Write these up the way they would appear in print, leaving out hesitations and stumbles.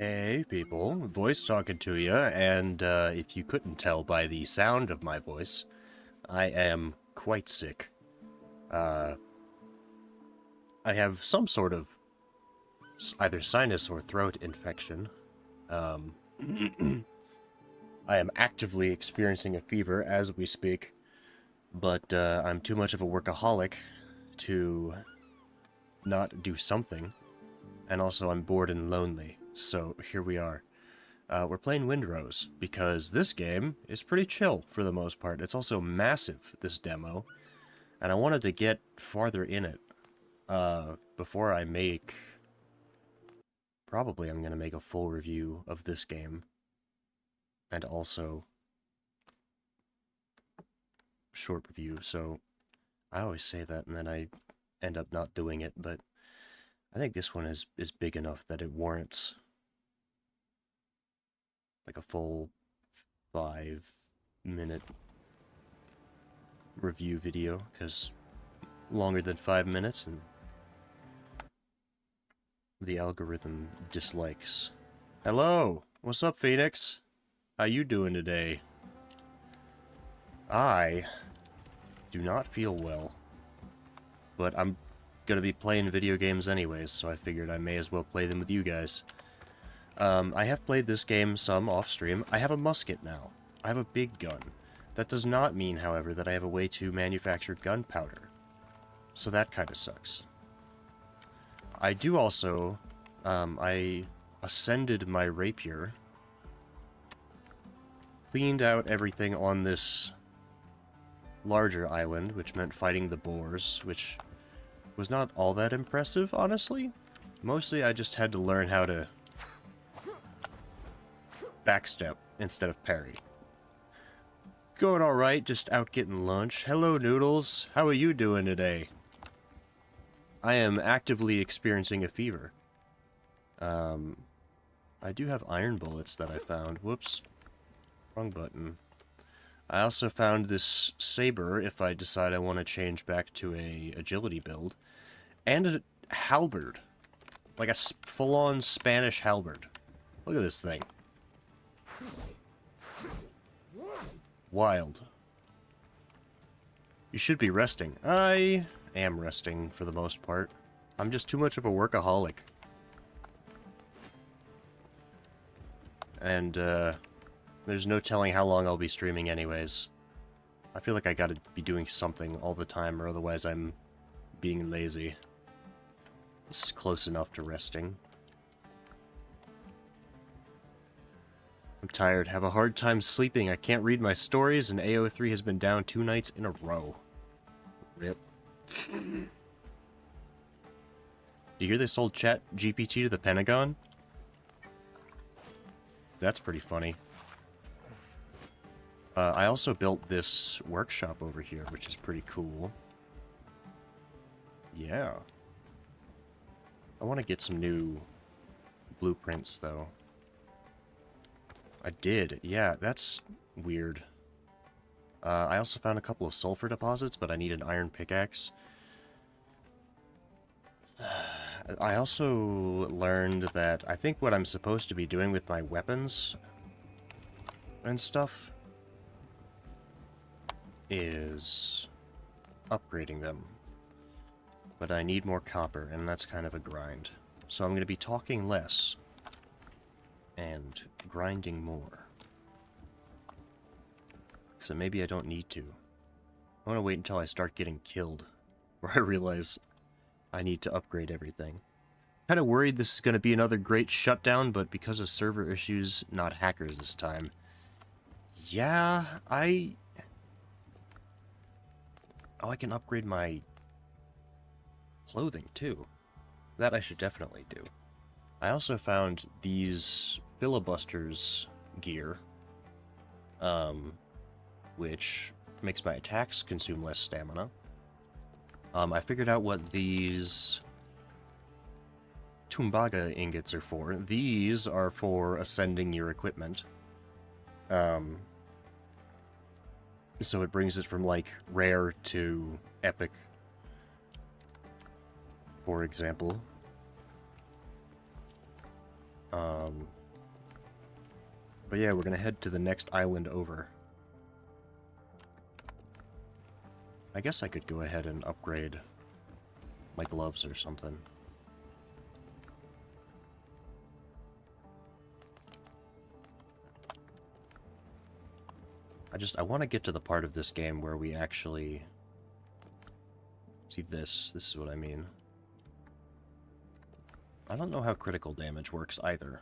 Hey, people. Voice talking to you, and if you couldn't tell by the sound of my voice, I am quite sick. I have some sort of either sinus or throat infection. I am actively experiencing a fever as we speak, but I'm too much of a workaholic to not do something, and also I'm bored and lonely. So here we are. We're playing Windrose, because this game is pretty chill for the most part. It's also massive, this demo, and I wanted to get farther in it before I make... Probably I'm going to make a full review of this game, and also short review, so I always say that and then I end up not doing it, but I think this one is big enough that it warrants like a full 5-minute review video, because longer than 5 minutes and the algorithm dislikes. Hello! What's up, Phoenix? How you doing today? I do not feel well, but I'm gonna be playing video games anyways, so I figured I may as well play them with you guys. I have played this game some off-stream. I have a musket now. I have a big gun. That does not mean, however, that I have a way to manufacture gunpowder. So that kind of sucks. I do also, I ascended my rapier, cleaned out everything on this larger island, which meant fighting the boars, which was not all that impressive, honestly. Mostly I just had to learn how to backstep instead of parry. Going alright, just out getting lunch. Hello, Noodles. How are you doing today? I am actively experiencing a fever. I do have iron bullets that I found. Whoops. Wrong button. I also found this saber if I decide I want to change back to a agility build. And a halberd. Like a full-on Spanish halberd. Look at this thing. Wild. You should be resting. I am resting for the most part. I'm just too much of a workaholic. And, there's no telling how long I'll be streaming anyways. I feel like I gotta be doing something all the time, or otherwise I'm being lazy. This is close enough to resting. I'm tired, have a hard time sleeping, I can't read my stories, and AO3 has been down 2 nights in a row. Rip. You hear they sold Chat GPT to the Pentagon? That's pretty funny. I also built this workshop over here, which is pretty cool. Yeah. I want to get some new blueprints, though. I did. Yeah, that's weird. I also found a couple of sulfur deposits, but I need an iron pickaxe. I also learned that I think what I'm supposed to be doing with my weapons and stuff is upgrading them. But I need more copper, and that's kind of a grind. So I'm going to be talking less and grinding more. So maybe I don't need to. I want to wait until I start getting killed, where I realize I need to upgrade everything. Kind of worried this is going to be another great shutdown, but because of server issues, not hackers this time. Yeah, Oh, I can upgrade my clothing, too. That I should definitely do. I also found these filibusters gear, which makes my attacks consume less stamina. I figured out what these Tumbaga ingots are for. These are for ascending your equipment. So it brings it from, like, rare to epic, for example. But yeah, we're gonna head to the next island over. I guess I could go ahead and upgrade my gloves or something. I want to get to the part of this game where we actually... See this is what I mean. I don't know how critical damage works either.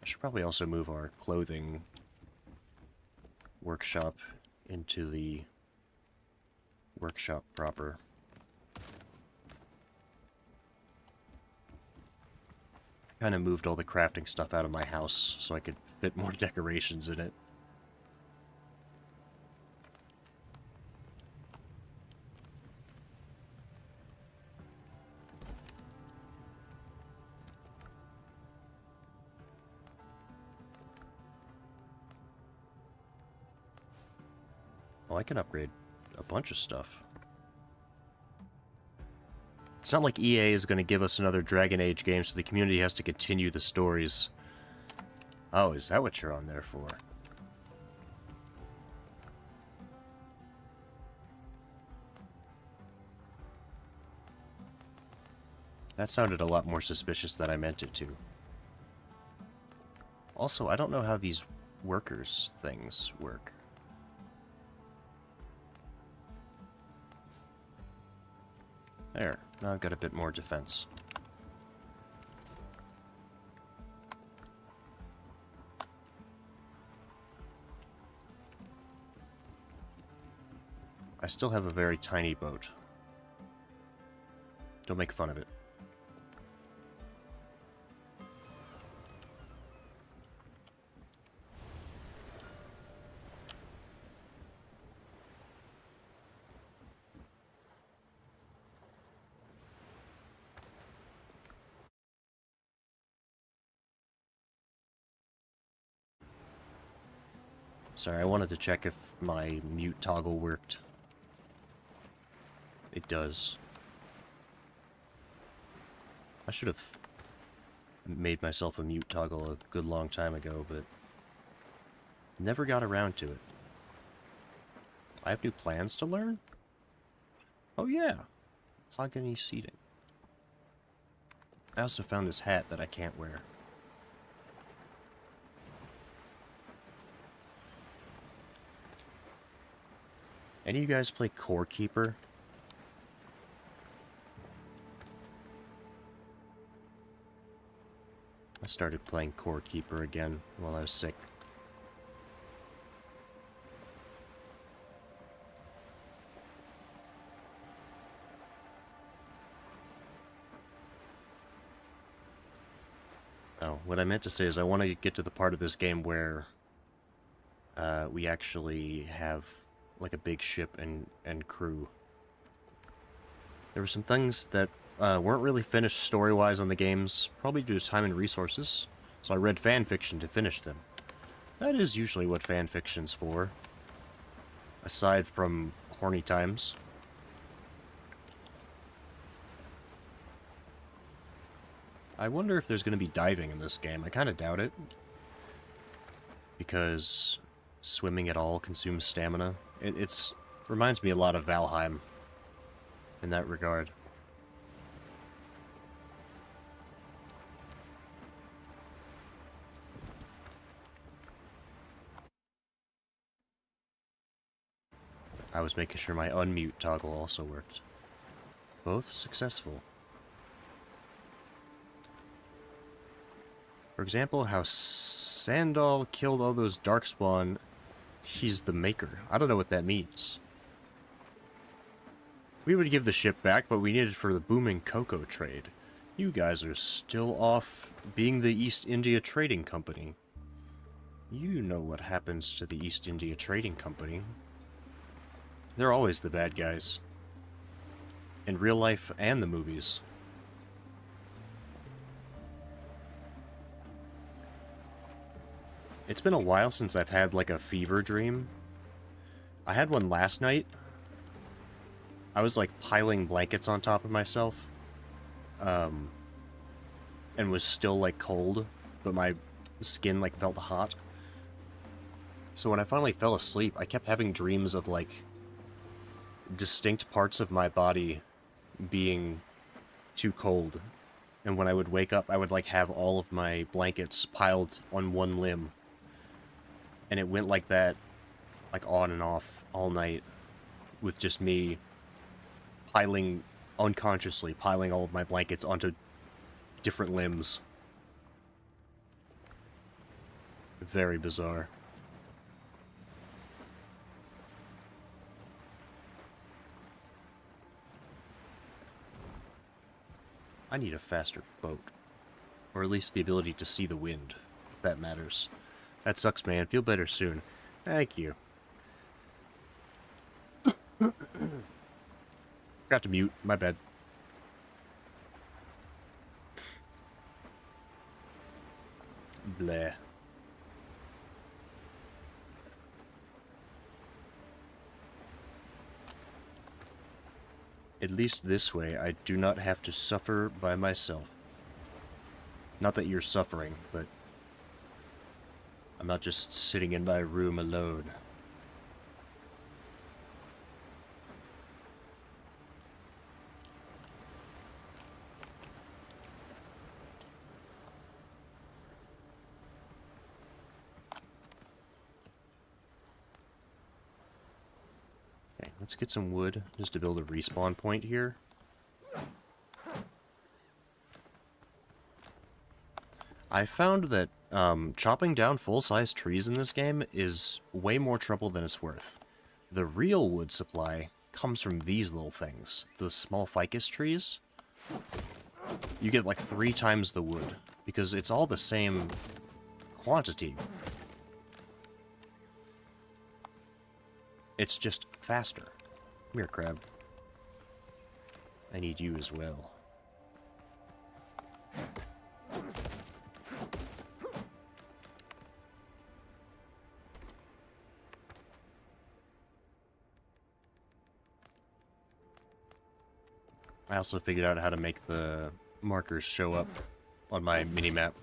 I should probably also move our clothing workshop into the workshop proper. Kind of moved all the crafting stuff out of my house so I could fit more decorations in it. Well, I can upgrade a bunch of stuff. It's not like EA is going to give us another Dragon Age game, so the community has to continue the stories. Oh, is that what you're on there for? That sounded a lot more suspicious than I meant it to. Also, I don't know how these workers things work. There, now I've got a bit more defense. I still have a very tiny boat. Don't make fun of it. Sorry, I wanted to check if my mute toggle worked. It does. I should have made myself a mute toggle a good long time ago, but never got around to it. I have new plans to learn? Oh yeah, mahogany seating. I also found this hat that I can't wear. Any of you guys play Core Keeper? I started playing Core Keeper again while I was sick. Oh, what I meant to say is I want to get to the part of this game where we actually have like a big ship and crew. There were some things that weren't really finished story-wise on the games, probably due to time and resources, so I read fan fiction to finish them. That is usually what fan fiction's for, aside from horny times. I wonder if there's going to be diving in this game. I kind of doubt it, because swimming at all consumes stamina. It reminds me a lot of Valheim in that regard. I was making sure my unmute toggle also worked. Both successful. For example, how Sandal killed all those Darkspawn. He's the maker. I don't know what that means. We would give the ship back, but we need it for the booming cocoa trade. You guys are still off being the East India Trading Company. You know what happens to the East India Trading Company. They're always the bad guys. In real life and the movies. It's been a while since I've had, like, a fever dream. I had one last night. I was, like, piling blankets on top of myself. and was still, like, cold, but my skin, like, felt hot. So when I finally fell asleep, I kept having dreams of, like, distinct parts of my body being too cold. And when I would wake up, I would, like, have all of my blankets piled on one limb. And it went like that, like, on and off all night, with just me unconsciously piling all of my blankets onto different limbs. Very bizarre. I need a faster boat. Or at least the ability to see the wind, if that matters. That sucks, man. Feel better soon. Thank you. Forgot to mute. My bad. Bleh. At least this way, I do not have to suffer by myself. Not that you're suffering, but I'm not just sitting in my room alone. Okay, let's get some wood just to build a respawn point here. I found that chopping down full-size trees in this game is way more trouble than it's worth. The real wood supply comes from these little things, the small ficus trees. You get like 3 times the wood, because it's all the same quantity. It's just faster. Come here, crab. I need you as well. I also figured out how to make the markers show up on my mini-map.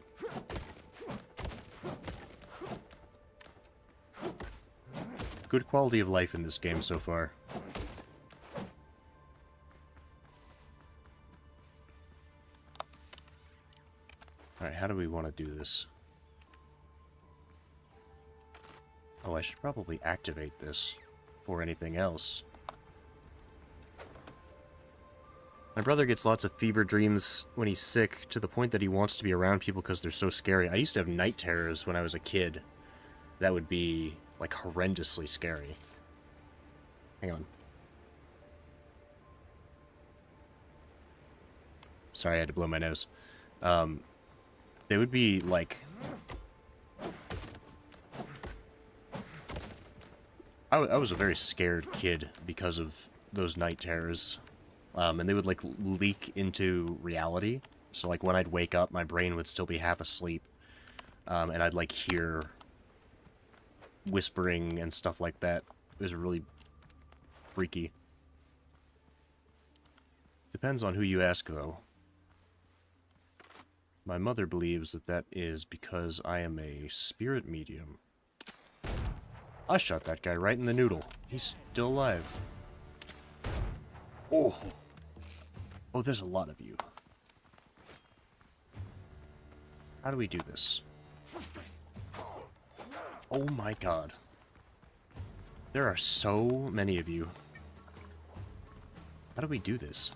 Good quality of life in this game so far. Alright, how do we want to do this? Oh, I should probably activate this before anything else. My brother gets lots of fever dreams when he's sick, to the point that he wants to be around people because they're so scary. I used to have night terrors when I was a kid. That would be, like, horrendously scary. Hang on. Sorry, I had to blow my nose. They would be, like... I was a very scared kid because of those night terrors. And they would, like, leak into reality. So, like, when I'd wake up, my brain would still be half asleep. And I'd, like, hear whispering and stuff like that. It was really freaky. Depends on who you ask, though. My mother believes that that is because I am a spirit medium. I shot that guy right in the noodle. He's still alive. Oh! Oh, there's a lot of you. How do we do this? Oh my god. There are so many of you. How do we do this?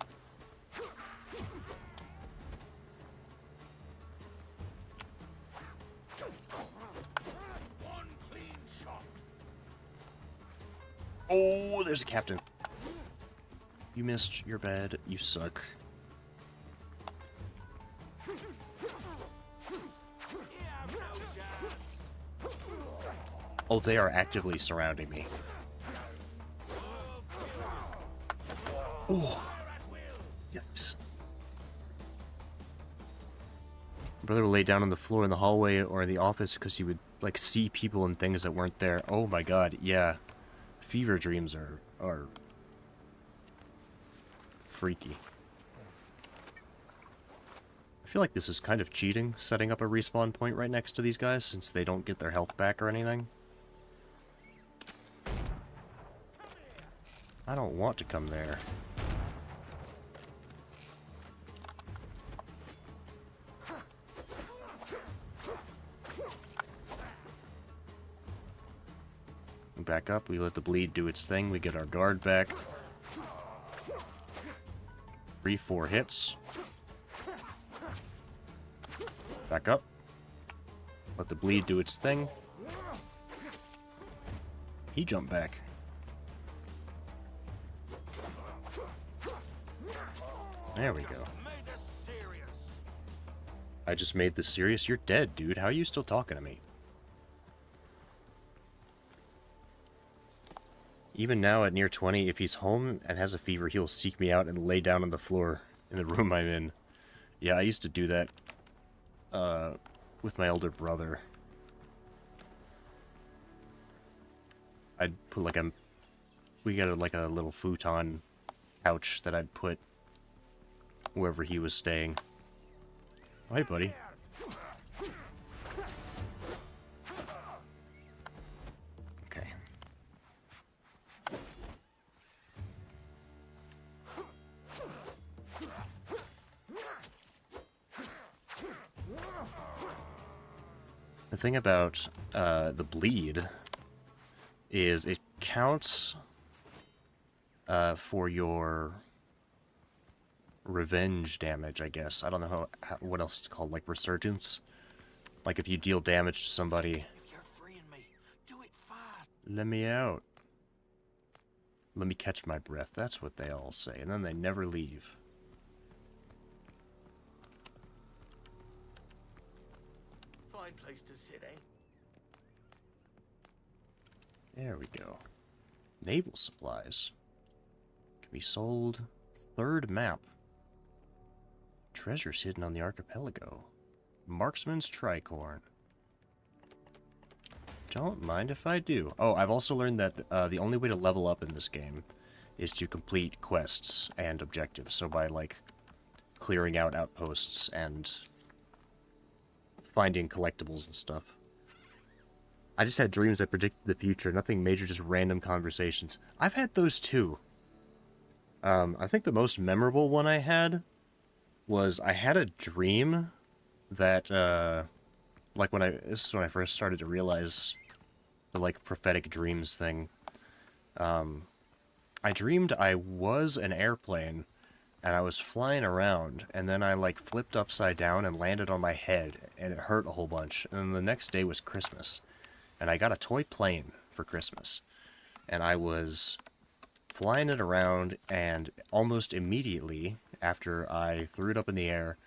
Oh, there's a captain. You missed your bed. You suck. Oh, they are actively surrounding me. Oh. Yes. Brother would lay down on the floor in the hallway or in the office because he would, like, see people and things that weren't there. Oh my god, yeah. Fever dreams are freaky. I feel like this is kind of cheating, setting up a respawn point right next to these guys, since they don't get their health back or anything. I don't want to come there. Back up, we let the bleed do its thing, we get our guard back. 3-4 hits. Back up. Let the bleed do its thing. He jumped back. There we go. I just made this serious? You're dead, dude. How are you still talking to me? Even now at near 20, if he's home and has a fever, he'll seek me out and lay down on the floor in the room I'm in. Yeah, I used to do that with my older brother. I'd put like we got like a little futon couch that I'd put wherever he was staying. Oh, hey, buddy. Okay. The thing about the bleed is it counts for your revenge damage, I guess. I don't know what else it's called, like resurgence. Like if you deal damage to somebody. You're freeing me. Do it fast. Let me out. Let me catch my breath. That's what they all say, and then they never leave. Fine place to sit, eh? There we go. Naval supplies. Can be sold. Third map. Treasures hidden on the archipelago. Marksman's tricorn. Don't mind if I do. Oh, I've also learned that the only way to level up in this game is to complete quests and objectives. So by, like, clearing out outposts and finding collectibles and stuff. I just had dreams that predicted the future. Nothing major, just random conversations. I've had those too. I think the most memorable one I had was I had a dream that, like this is when I first started to realize the, like, prophetic dreams thing. I dreamed I was an airplane and I was flying around, and then I, like, flipped upside down and landed on my head, and it hurt a whole bunch. And then the next day was Christmas, and I got a toy plane for Christmas, and I was flying it around, and almost immediately after I threw it up in the air,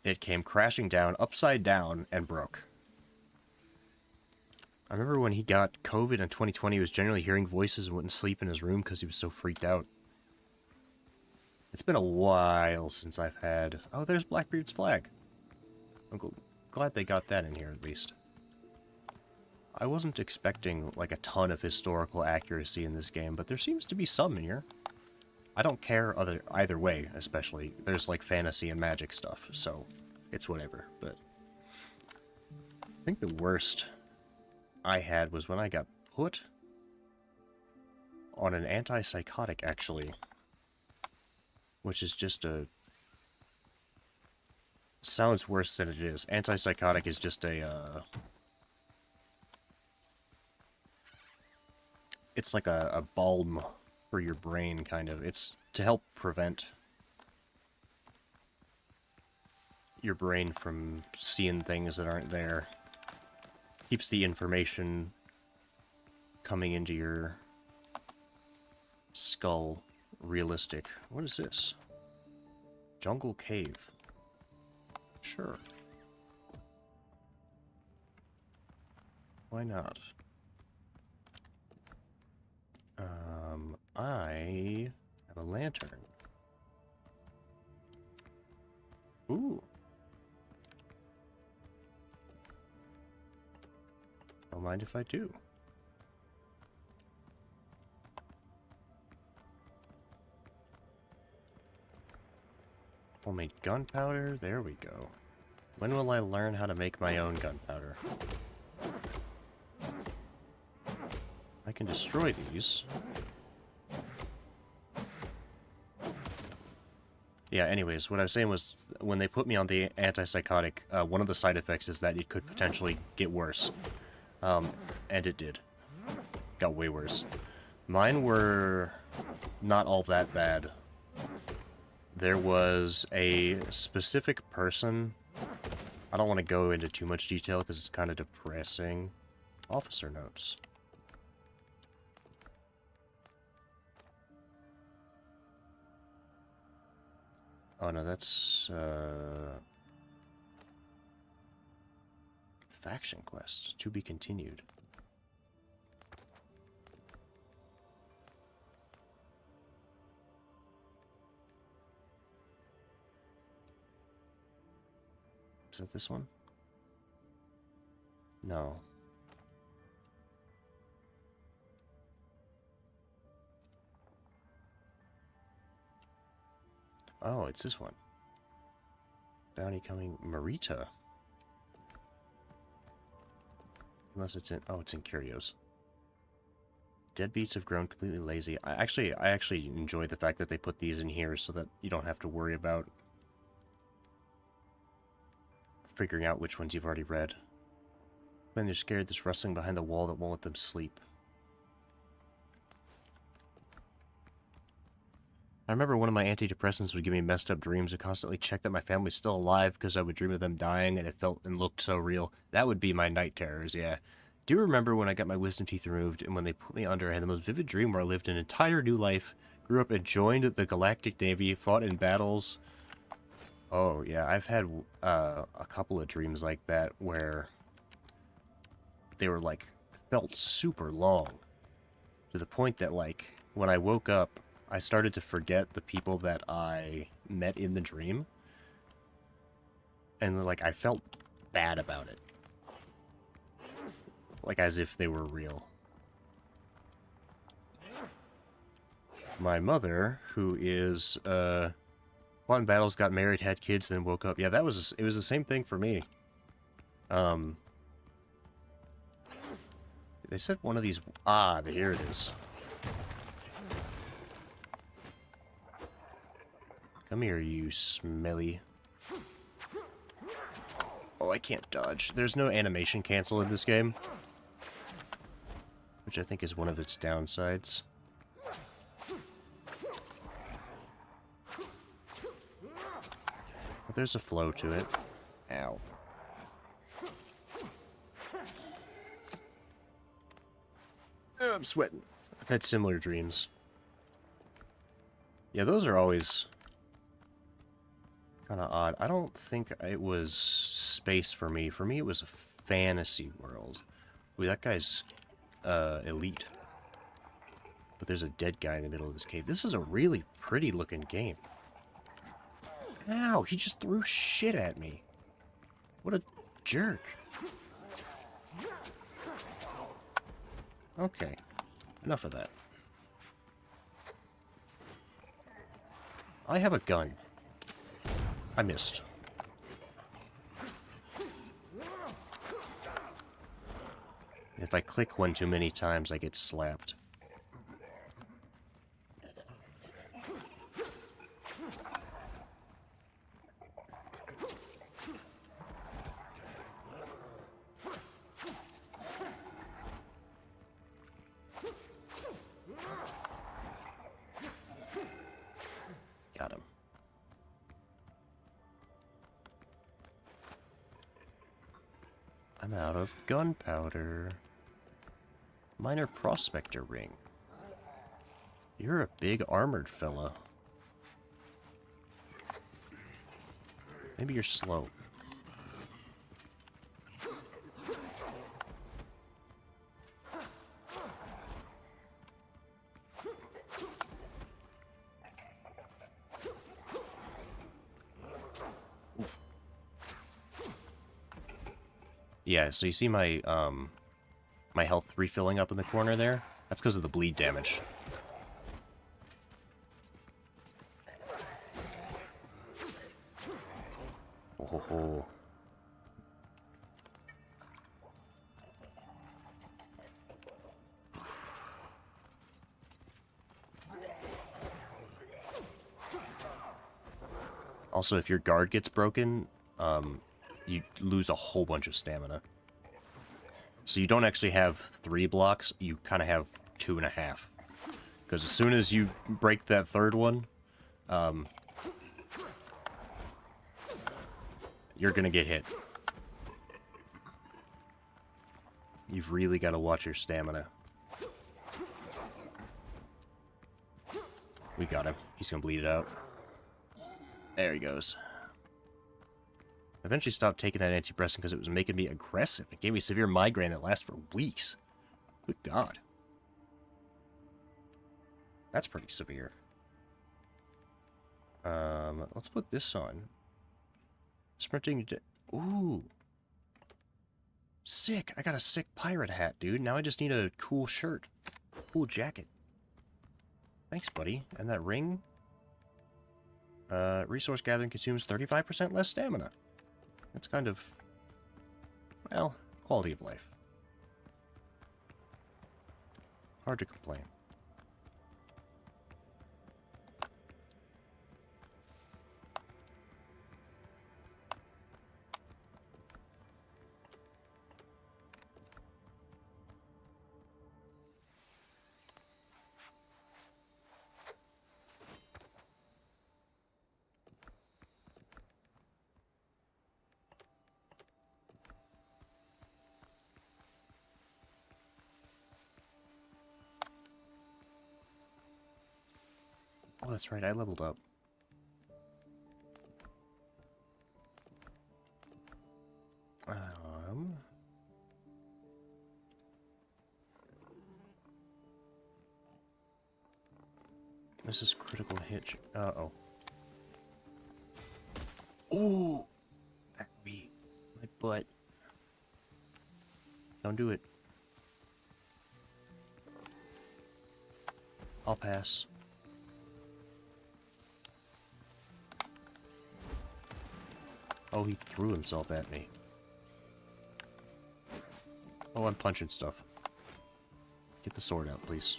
it came crashing down, upside down, and broke. I remember when he got COVID in 2020, he was generally hearing voices and wouldn't sleep in his room because he was so freaked out. It's been a while since I've had... Oh, there's Blackbeard's flag. I'm glad they got that in here, at least. I wasn't expecting, like, a ton of historical accuracy in this game, but there seems to be some in here. I don't care either way, especially. There's, like, fantasy and magic stuff, so it's whatever, but... I think the worst I had was when I got put on an antipsychotic, actually. Which is just a... Sounds worse than it is. Antipsychotic is just a, It's like a balm for your brain, kind of. It's to help prevent your brain from seeing things that aren't there. Keeps the information coming into your skull realistic. What is this? Jungle cave. Sure. Why not? I have a lantern. Ooh. Don't mind if I do. Homemade gunpowder, there we go. When will I learn how to make my own gunpowder? I can destroy these. Yeah, anyways, what I was saying was, when they put me on the antipsychotic, one of the side effects is that it could potentially get worse. And it did. Got way worse. Mine were not all that bad. There was a specific person. I don't want to go into too much detail because it's kind of depressing. Officer notes. Oh no, that's faction quest to be continued. Is that this one? No. Oh, it's this one. Bounty coming. Marita. Unless it's in... Oh, it's in Curios. Deadbeats have grown completely lazy. I actually enjoy the fact that they put these in here so that you don't have to worry about figuring out which ones you've already read. When they're scared, there's rustling behind the wall that won't let them sleep. I remember one of my antidepressants would give me messed up dreams and constantly check that my family's still alive because I would dream of them dying and it felt and looked so real. That would be my night terrors, yeah. Do you remember when I got my wisdom teeth removed and when they put me under, I had the most vivid dream where I lived an entire new life, grew up and joined the Galactic Navy, fought in battles. Oh, yeah, I've had a couple of dreams like that where they were, like, felt super long. To the point that, like, when I woke up, I started to forget the people that I met in the dream. And, like, I felt bad about it. Like, as if they were real. My mother, who is, fought in battles, got married, had kids, then woke up. Yeah, it was the same thing for me. They said one of these... Ah, here it is. Come here, you smelly. Oh, I can't dodge. There's no animation cancel in this game, which I think is one of its downsides. But there's a flow to it. Ow. Oh, I'm sweating. I've had similar dreams. Yeah, those are always kind of odd. I don't think it was space for me. For me, it was a fantasy world. Ooh, that guy's elite. But there's a dead guy in the middle of this cave. This is a really pretty looking game. Ow, he just threw shit at me. What a jerk. Okay, enough of that. I have a gun. I missed. If I click one too many times, I get slapped. Got him. I'm out of gunpowder. Minor prospector ring. You're a big armored fella. Maybe you're slow. Oof. Yeah, so you see my my health refilling up in the corner there? That's because of the bleed damage. Oh, ho, ho. Also, if your guard gets broken, you lose a whole bunch of stamina. So you don't actually have 3 blocks, you kind of have 2.5. Because as soon as you break that third one, you're gonna get hit. You've really got to watch your stamina. We got him. He's gonna bleed it out. There he goes. I eventually stopped taking that antidepressant because it was making me aggressive. It gave me severe migraine that lasts for weeks. Good God. That's pretty severe. Let's put this on. Sprinting. Ooh. Sick. I got a sick pirate hat, dude. Now I just need a cool shirt. Cool jacket. Thanks, buddy. And that ring? Resource gathering consumes 35% less stamina. That's kind of, well, quality of life. Hard to complain. Oh, that's right, I leveled up. This is critical hit. Uh-oh. Ooh! That beat my butt. Don't do it. I'll pass. Oh, he threw himself at me. Oh, I'm punching stuff. Get the sword out, please.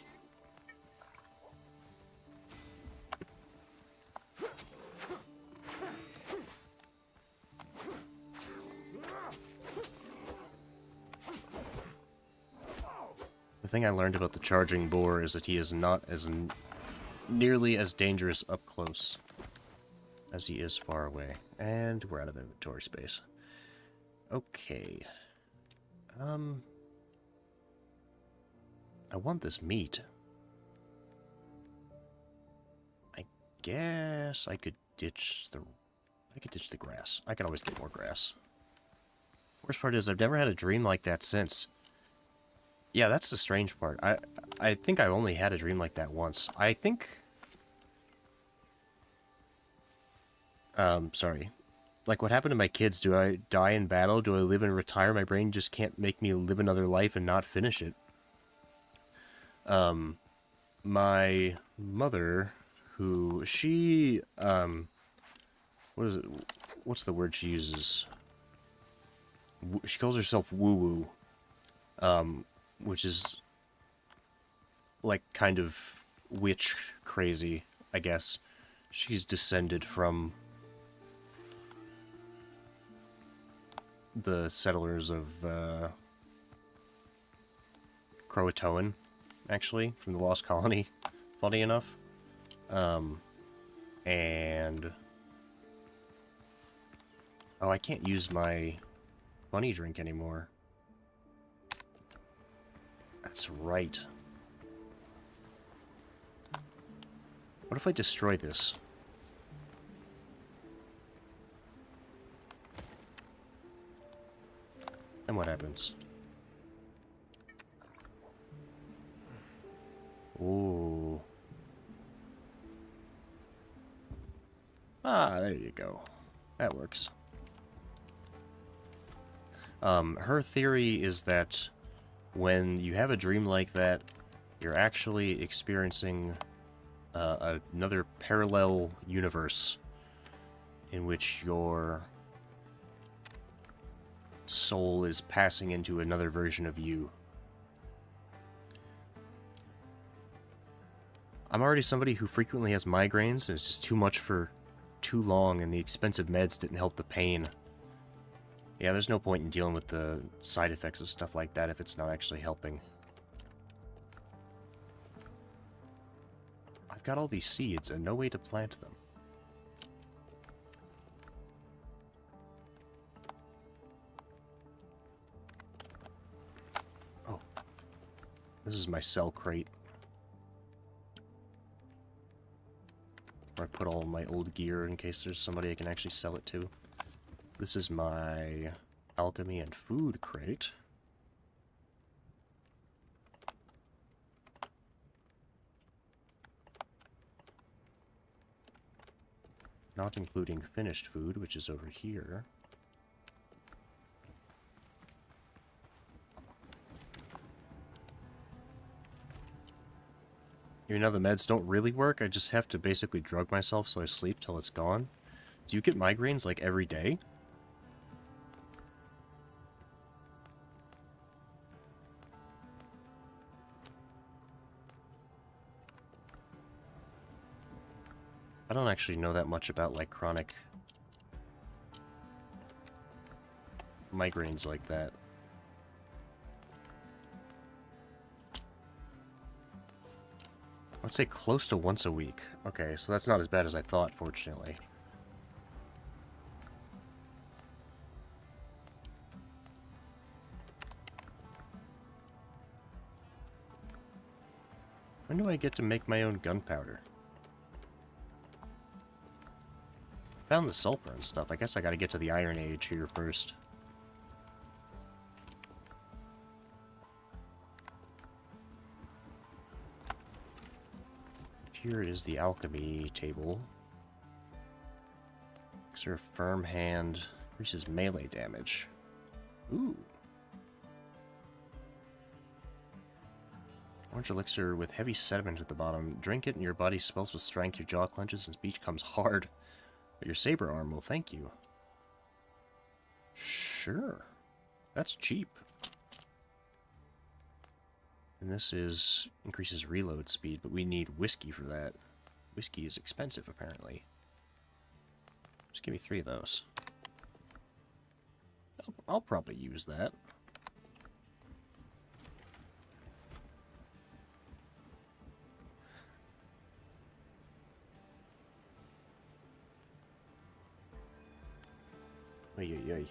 The thing I learned about the charging boar is that he is not as nearly as dangerous up close as he is far away. And we're out of inventory space. Okay. I want this meat. I guess I could ditch the grass. I can always get more grass. Worst part is I've never had a dream like that since. Yeah, that's the strange part. I think I've only had a dream like that once. I think... sorry. Like, what happened to my kids? Do I die in battle? Do I live and retire? My brain just can't make me live another life and not finish it. My mother, who, she, what is it? What's the word she uses? She calls herself woo-woo. Which is, like, kind of witch crazy, I guess. She's descended from the settlers of, Croatoan, actually, from the Lost Colony, funny enough. And... oh, I can't use my bunny drink anymore. That's right. What if I destroy this? And what happens? Ooh. Ah, there you go. That works. Her theory is that when you have a dream like that, you're actually experiencing another parallel universe in which your soul is passing into another version of you. I'm already somebody who frequently has migraines, and it's just too too long, and the expensive meds didn't help the pain. Yeah, there's no point in dealing with the side effects of stuff like that if it's not actually helping. I've got all these seeds and no way to plant them. Oh. This is my cell crate. Where I put all my old gear in case there's somebody I can actually sell it to. This is my alchemy and food crate. Not including finished food, which is over here. Even though the meds don't really work, I just have to basically drug myself so I sleep till it's gone. Do you get migraines like every day? I don't actually know that much about, like, chronic migraines like that. I would say close to once a week. Okay, so that's not as bad as I thought, fortunately. When do I get to make my own gunpowder? Found the sulfur and stuff. I guess I gotta get to the Iron Age here first. Here is the alchemy table. Elixir firm hand. Increases melee damage. Ooh. Orange elixir with heavy sediment at the bottom. Drink it and your body swells with strength, your jaw clenches and speech comes hard. But your saber arm will thank you. Sure. That's cheap. And this is increases reload speed, but we need whiskey for that. Whiskey is expensive, apparently. Just give me 3 of those. I'll probably use that. Ay, ay, ay.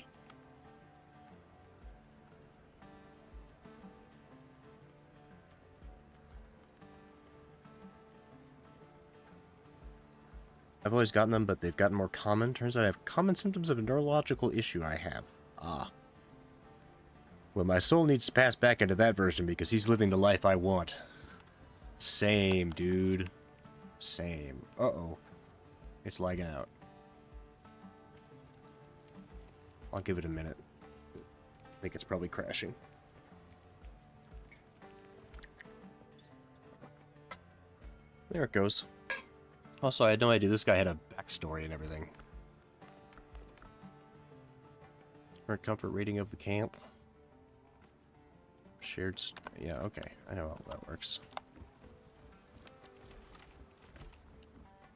I've always gotten them, but they've gotten more common. Turns out I have common symptoms of a neurological issue I have. Ah. Well, my soul needs to pass back into that version because he's living the life I want. Same, dude. Same. Uh-oh. It's lagging out. I'll give it a minute. I think it's probably crashing. There it goes. Also, I had no idea this guy had a backstory and everything. Current comfort rating of the camp. Shared... yeah, okay. I know how that works.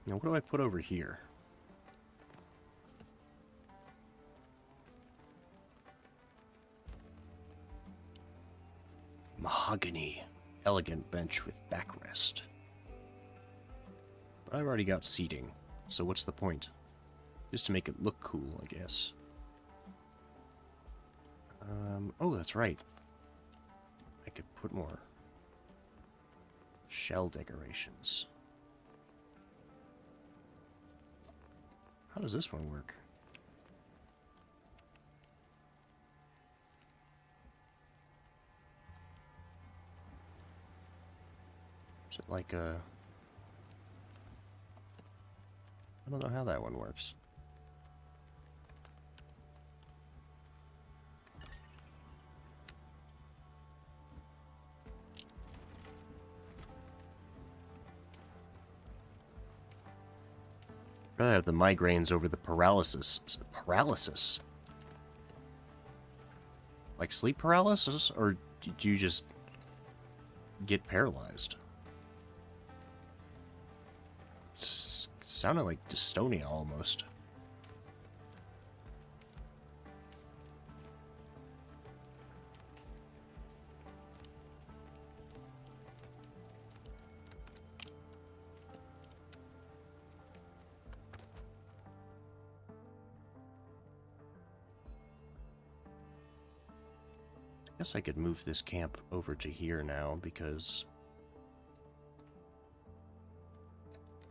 Now, what do I put over here? Mahogany. Elegant bench with backrest. But I've already got seating, so what's the point? Just to make it look cool, I guess. Oh, that's right. I could put more shell decorations. How does this one work? Is it like a... I don't know how that one works. I have the migraines over the paralysis. Paralysis? Like sleep paralysis? Or did you just get paralyzed? sounded like dystonia almost. I guess I could move this camp over to here now because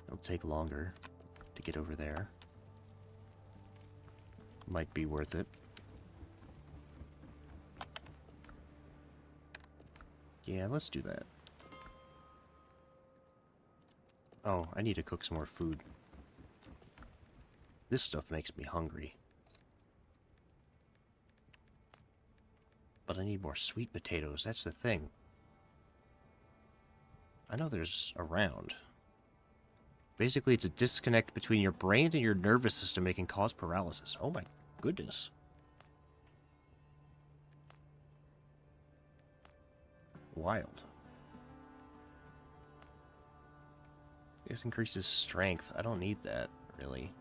it'll take longer to get over there. Might be worth it. Yeah, let's do that. Oh, I need to cook some more food. This stuff makes me hungry. But I need more sweet potatoes, that's the thing. I know there's around. Basically, it's a disconnect between your brain and your nervous system that can cause paralysis. Oh my goodness. Wild. This increases strength. I don't need that, really.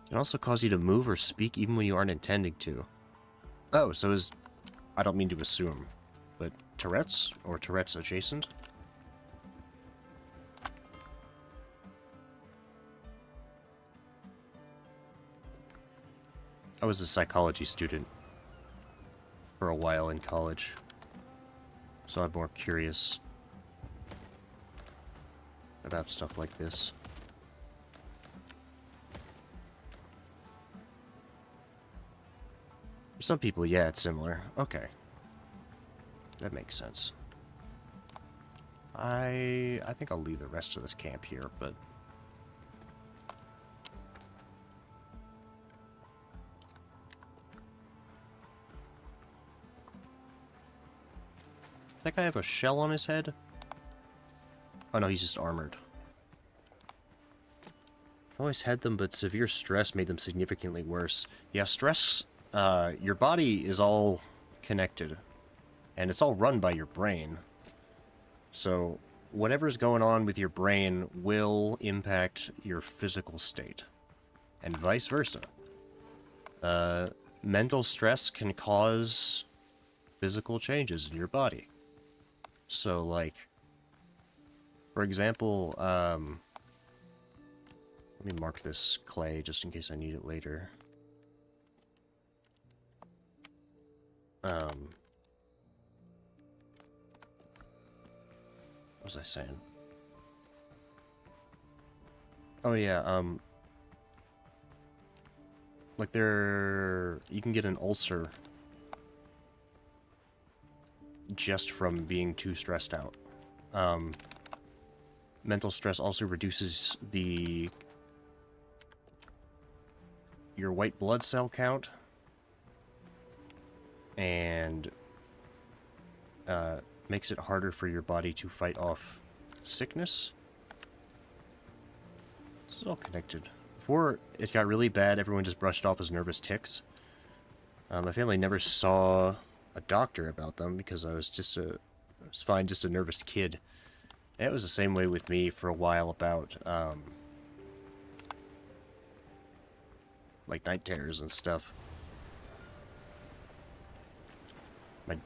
It can also cause you to move or speak even when you aren't intending to. Oh, so is... I don't mean to assume, but Tourette's? Or Tourette's adjacent? I was a psychology student for a while in college, so I'm more curious about stuff like this. For some people, yeah, it's similar. Okay. That makes sense. I think I'll leave the rest of this camp here, but... That guy have a shell on his head? Oh no, he's just armored. I always had them, but severe stress made them significantly worse. Yeah, stress... your body is all connected, and it's all run by your brain. So, whatever's going on with your brain will impact your physical state, and vice versa. Mental stress can cause physical changes in your body. So, like, for example, let me mark this clay just in case I need it later. What was I saying? Oh yeah, like you can get an ulcer just from being too stressed out. Mental stress also reduces your white blood cell count, and makes it harder for your body to fight off sickness. This is all connected. Before it got really bad, everyone just brushed off as nervous tics. My family never saw a doctor about them because I was fine, just a nervous kid. And it was the same way with me for a while about, like night terrors and stuff. My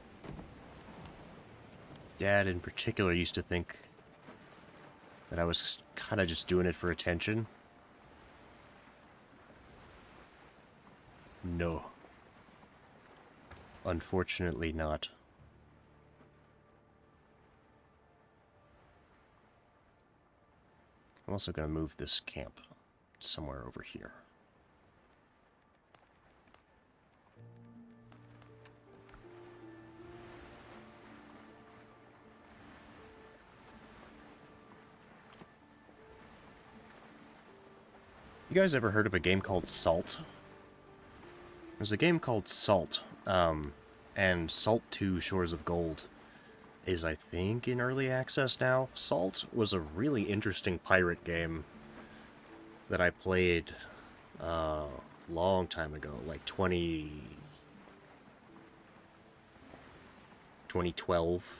dad in particular used to think that I was kind of just doing it for attention. No. Unfortunately not. I'm also going to move this camp somewhere over here. You guys ever heard of a game called Salt? There's a game called Salt, and Salt 2 Shores of Gold is, I think, in early access now. Salt was a really interesting pirate game that I played a long time ago, like 2012,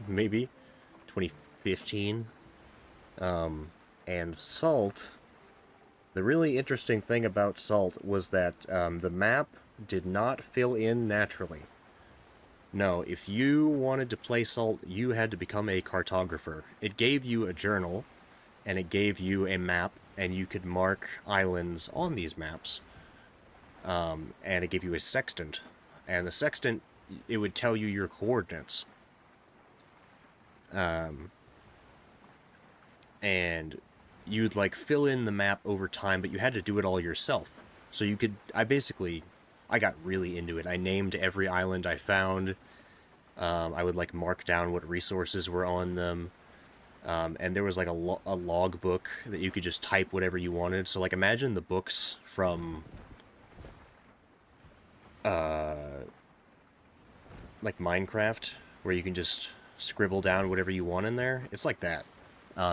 maybe? 2015. And Salt, the really interesting thing about Salt was that the map did not fill in naturally. No, if you wanted to play Salt, you had to become a cartographer. It gave you a journal, and it gave you a map, and you could mark islands on these maps. And it gave you a sextant. And the sextant, it would tell you your coordinates. And you'd, like, fill in the map over time, but you had to do it all yourself. So you could... I got really into it. I named every island I found. I would, like, mark down what resources were on them. And there was, like, a log book that you could just type whatever you wanted. So, like, imagine the books from... like Minecraft, where you can just scribble down whatever you want in there. It's like that.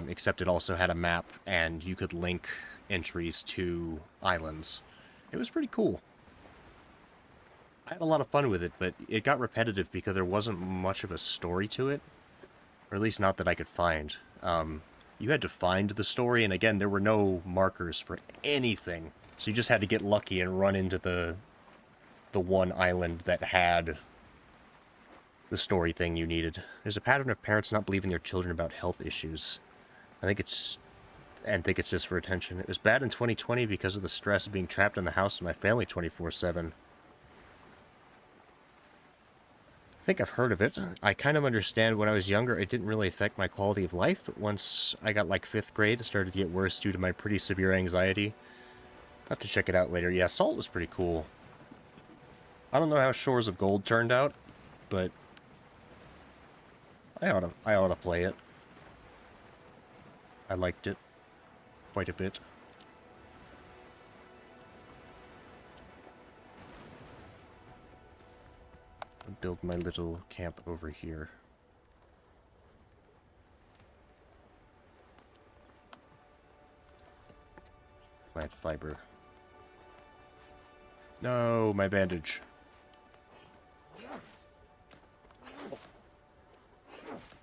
Except it also had a map, and you could link entries to islands. It was pretty cool. I had a lot of fun with it, but it got repetitive because there wasn't much of a story to it. Or at least not that I could find. You had to find the story, and again, there were no markers for anything. So you just had to get lucky and run into the one island that had the story thing you needed. There's a pattern of parents not believing their children about health issues. I think it's just for attention. It was bad in 2020 because of the stress of being trapped in the house with my family 24/7. I think I've heard of it. I kind of understand when I was younger it didn't really affect my quality of life, but once I got like 5th grade it started to get worse due to my pretty severe anxiety. I'll have to check it out later. Yeah, Salt was pretty cool. I don't know how Shores of Gold turned out, but I ought to play it. I liked it quite a bit. I'll build my little camp over here. Plant fiber. No, my bandage.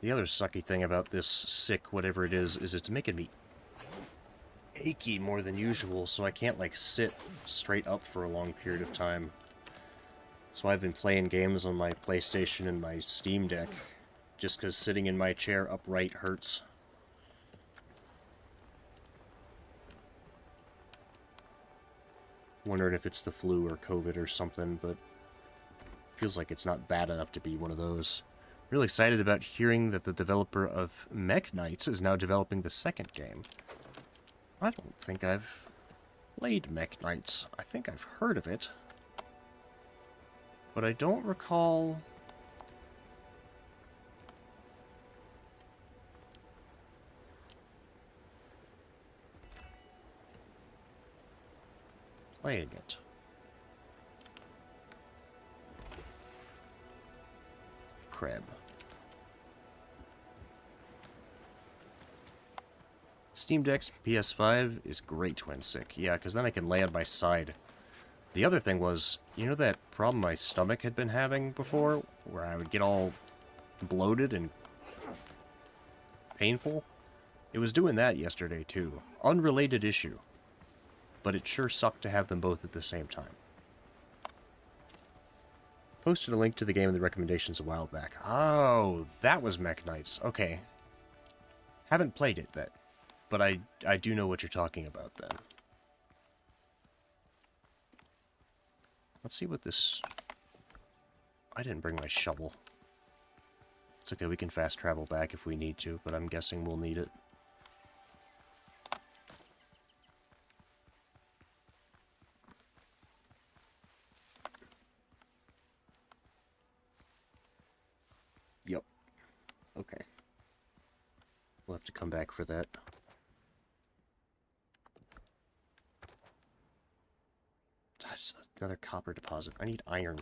The other sucky thing about this sick whatever it is it's making me achy more than usual, so I can't, like, sit straight up for a long period of time. That's why I've been playing games on my PlayStation and my Steam Deck, just because sitting in my chair upright hurts. Wondering if it's the flu or COVID or something, but feels like it's not bad enough to be one of those. Really excited about hearing that the developer of Mech Knights is now developing the second game. I don't think I've played Mech Knights. I think I've heard of it, but I don't recall playing it. Crab. Steam Deck's PS5 is great when sick. Yeah, because then I can lay on my side. The other thing was, you know that problem my stomach had been having before, where I would get all bloated and painful? It was doing that yesterday, too. Unrelated issue. But it sure sucked to have them both at the same time. Posted a link to the game in the recommendations a while back. Oh, that was Mech Knights. Okay. Haven't played it, that. But I do know what you're talking about, then. Let's see what this... I didn't bring my shovel. It's okay, we can fast travel back if we need to, but I'm guessing we'll need it. Yep. Okay. We'll have to come back for that. it's another copper deposit. I need iron.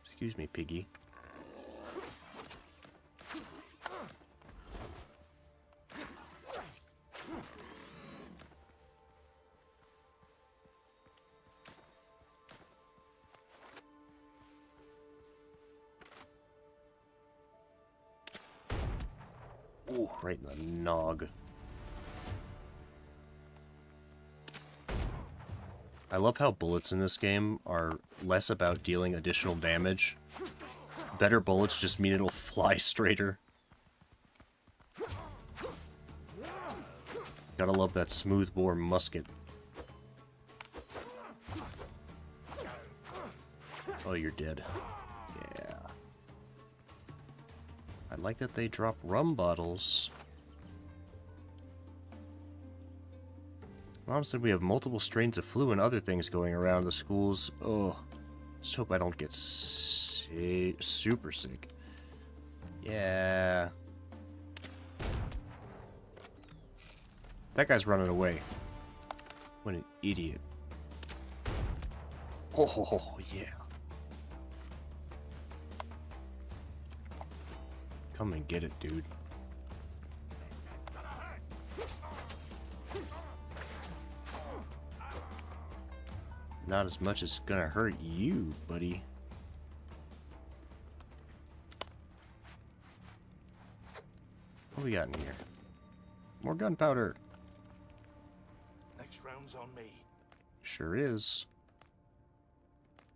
Excuse me, piggy. Ooh, right in the nog. I love how bullets in this game are less about dealing additional damage. Better bullets just mean it'll fly straighter. Gotta love that smoothbore musket. Oh, you're dead. Yeah. I like that they drop rum bottles. Mom said we have multiple strains of flu and other things going around the schools. Oh, just hope I don't get super sick. Yeah. That guy's running away. What an idiot. Oh, yeah. Come and get it, dude. Not as much as it's gonna hurt you, buddy. What we got in here? More gunpowder. Next round's on me. Sure is.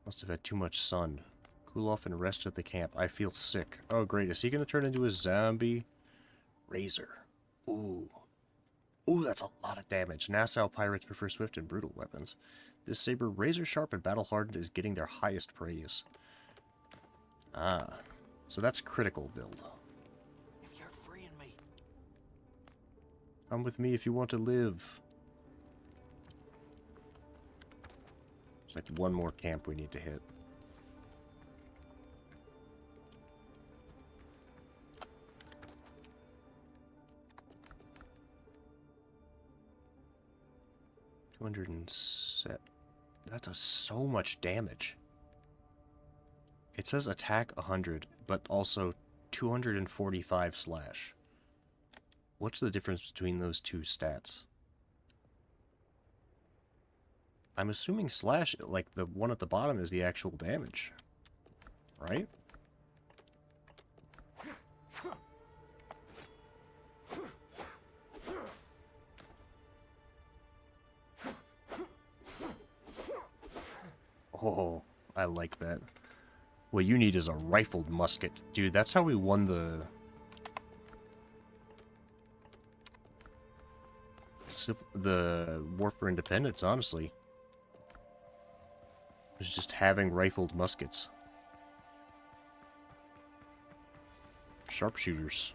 Must have had too much sun. Cool off and rest at the camp. I feel sick. Oh, great. Is he gonna turn into a zombie? Razor. Ooh. Ooh, that's a lot of damage. Nassau pirates prefer swift and brutal weapons. This saber, razor sharp and battle hardened, is getting their highest praise. Ah. So that's critical build. If you're freeing me. Come with me if you want to live. There's like one more camp we need to hit. That does so much damage. It says attack 100, but also 245 slash. What's the difference between those two stats? I'm assuming slash, like the one at the bottom, is the actual damage. Right? Oh, I like that. What you need is a rifled musket. Dude, that's how we won the... War for Independence, honestly. It was just having rifled muskets. Sharpshooters.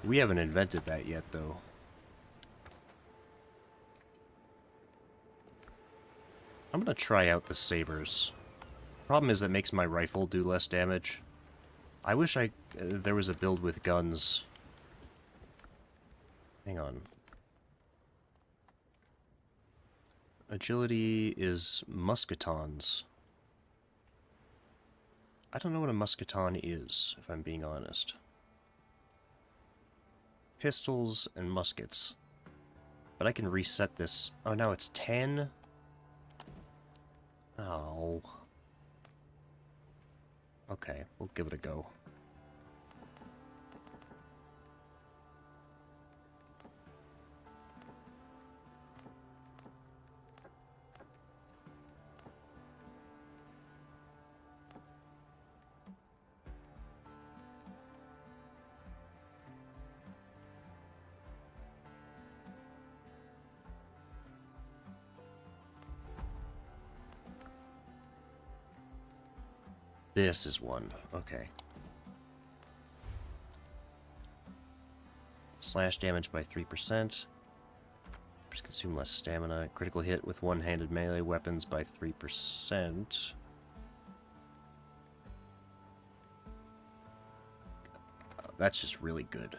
We haven't invented that yet, though. I'm gonna try out the sabers. Problem is that makes my rifle do less damage. I wish there was a build with guns. Hang on. Agility is musketons. I don't know what a musketon is, if I'm being honest. Pistols and muskets. But I can reset this. Oh, now it's 10. Oh. Okay, we'll give it a go. This is one. Okay. Slash damage by 3%. Just consume less stamina. Critical hit with one-handed melee weapons by 3%. That's just really good.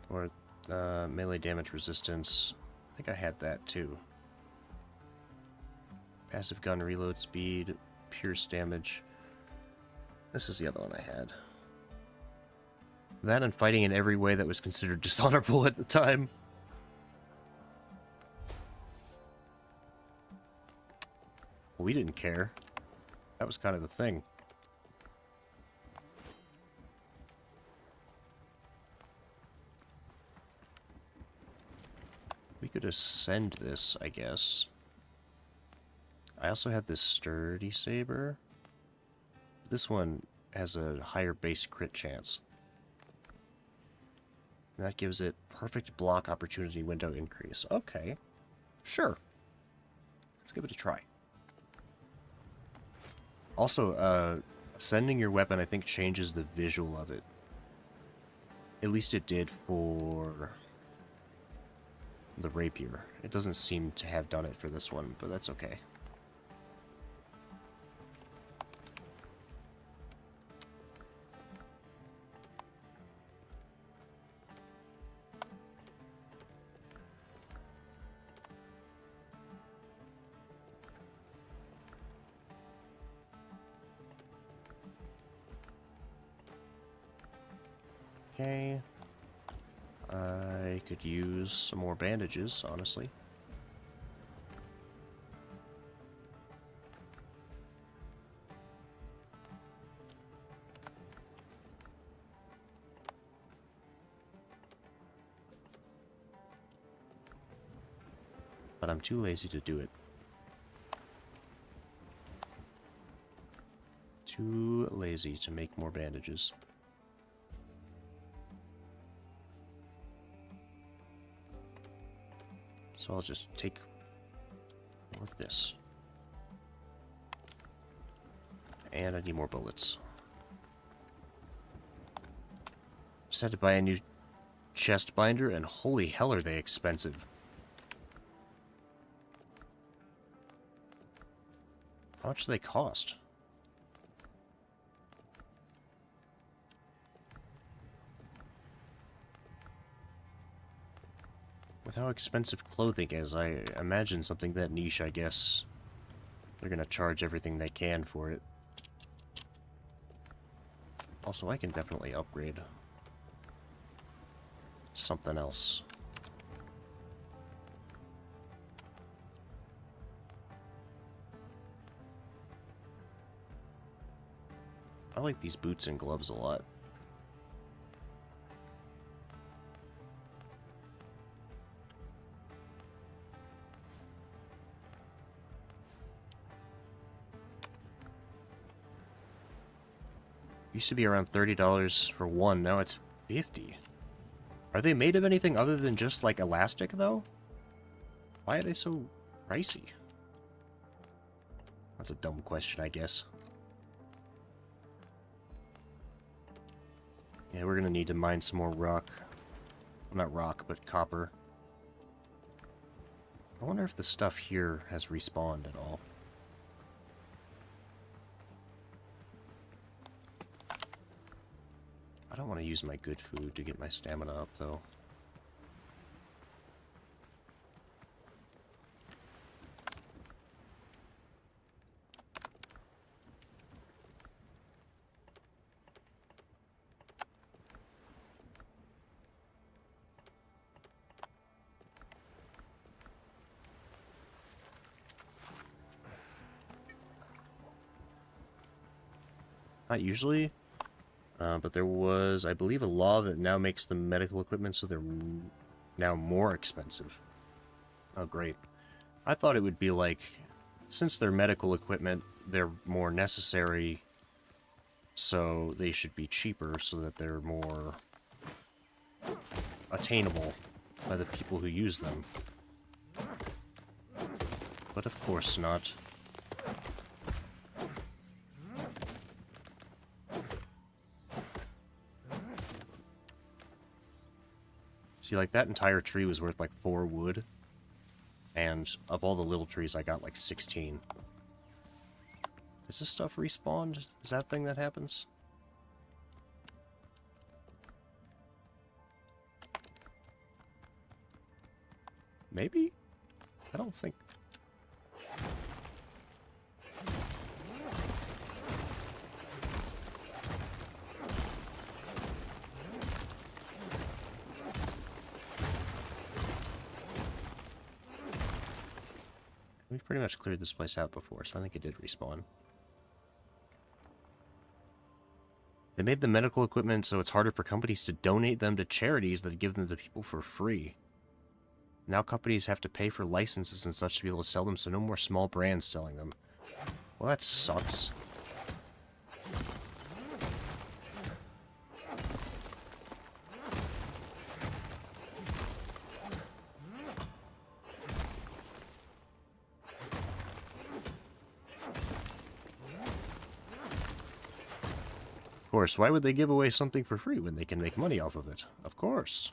Or melee damage resistance. I think I had that too. Passive gun reload speed, pierce damage. This is the other one I had. That and fighting in every way that was considered dishonorable at the time. We didn't care. That was kind of the thing. We could ascend this, I guess. I also have this sturdy saber. This one has a higher base crit chance. And that gives it perfect block opportunity window increase. Okay. Sure. Let's give it a try. Also, ascending your weapon, I think, changes the visual of it. At least it did for the rapier. It doesn't seem to have done it for this one, but that's okay. Okay. I could use some more bandages, honestly. But I'm too lazy to do it. Too lazy to make more bandages. So I'll just take more of this. And I need more bullets. Just had to buy a new chest binder, and holy hell are they expensive. How much do they cost? With how expensive clothing is, I imagine something that niche, I guess. They're gonna charge everything they can for it. Also, I can definitely upgrade something else. I like these boots and gloves a lot. Used to be around $30 for one, now it's $50. Are they made of anything other than just, like, elastic, though? Why are they so pricey? That's a dumb question, I guess. Yeah, we're gonna need to mine some more rock. Well, not rock, but copper. I wonder if the stuff here has respawned at all. I don't want to use my good food to get my stamina up, though. Not usually. But there was, I believe, a law that now makes the medical equipment so they're now more expensive. Oh, great. I thought it would be like, since they're medical equipment, they're more necessary, so they should be cheaper so that they're more attainable by the people who use them. But of course not. See, like, that entire tree was worth, like, 4 wood. And of all the little trees, I got, like, 16. Is this stuff respawned? Is that a thing that happens? Maybe? I don't think... We've pretty much cleared this place out before, so I think it did respawn. They made the medical equipment so it's harder for companies to donate them to charities that give them to people for free. Now companies have to pay for licenses and such to be able to sell them, so no more small brands selling them. Well, that sucks. Of course, why would they give away something for free when they can make money off of it? Of course.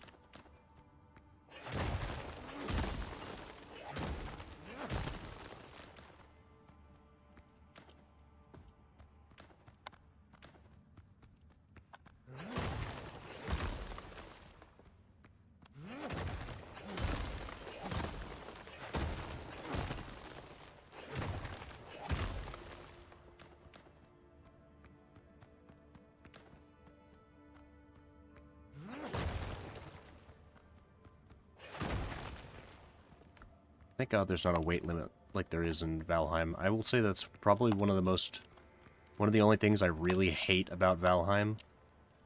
Thank God there's not a weight limit like there is in Valheim. I will say that's probably one of the only things I really hate about Valheim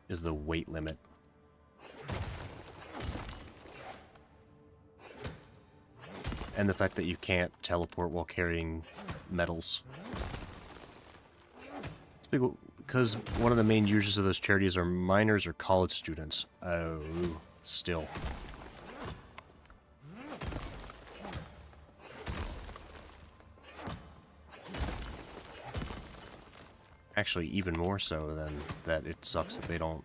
is the weight limit. And the fact that you can't teleport while carrying medals. Because one of the main users of those charities are minors or college students. Oh, still. Actually, even more so than that, it sucks that they don't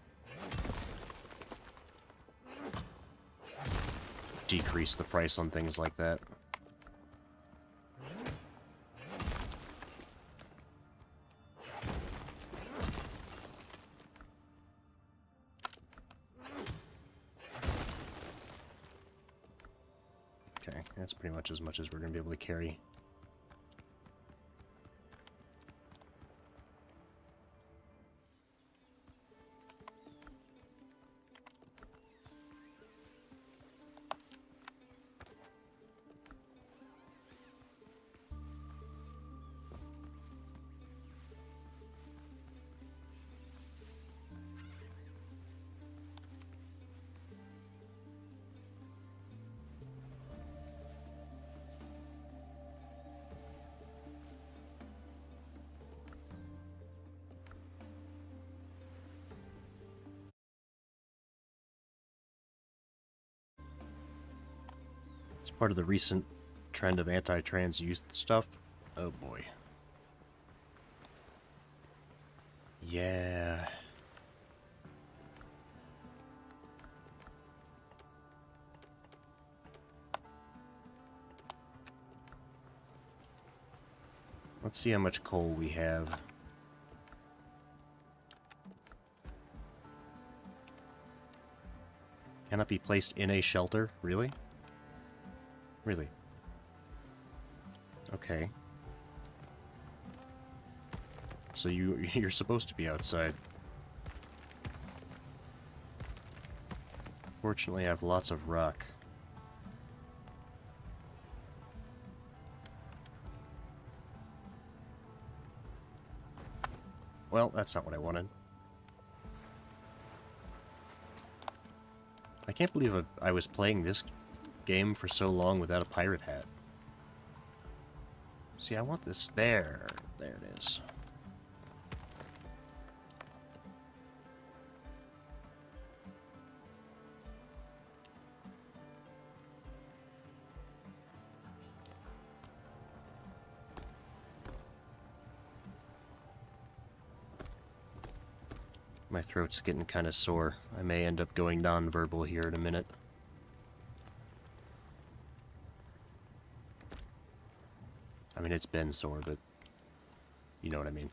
decrease the price on things like that. Okay, that's pretty much as we're going to be able to carry. It's part of the recent trend of anti-trans youth stuff. Oh boy. Yeah. Let's see how much coal we have. Cannot be placed in a shelter? Really? Really? Okay. So you're supposed to be outside. Fortunately, I have lots of rock. Well, that's not what I wanted. I can't believe I was playing this game for so long without a pirate hat. See, I want this there. There it is. My throat's getting kind of sore. I may end up going non-verbal here in a minute. I mean, it's been sore, but you know what I mean.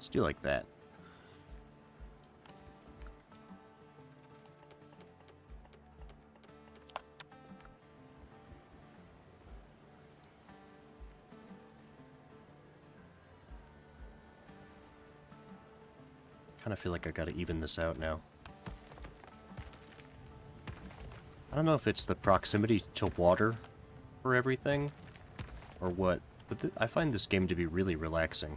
Let's do like that. Kind of feel like I gotta even this out now. I don't know if it's the proximity to water for everything, or what, but I find this game to be really relaxing.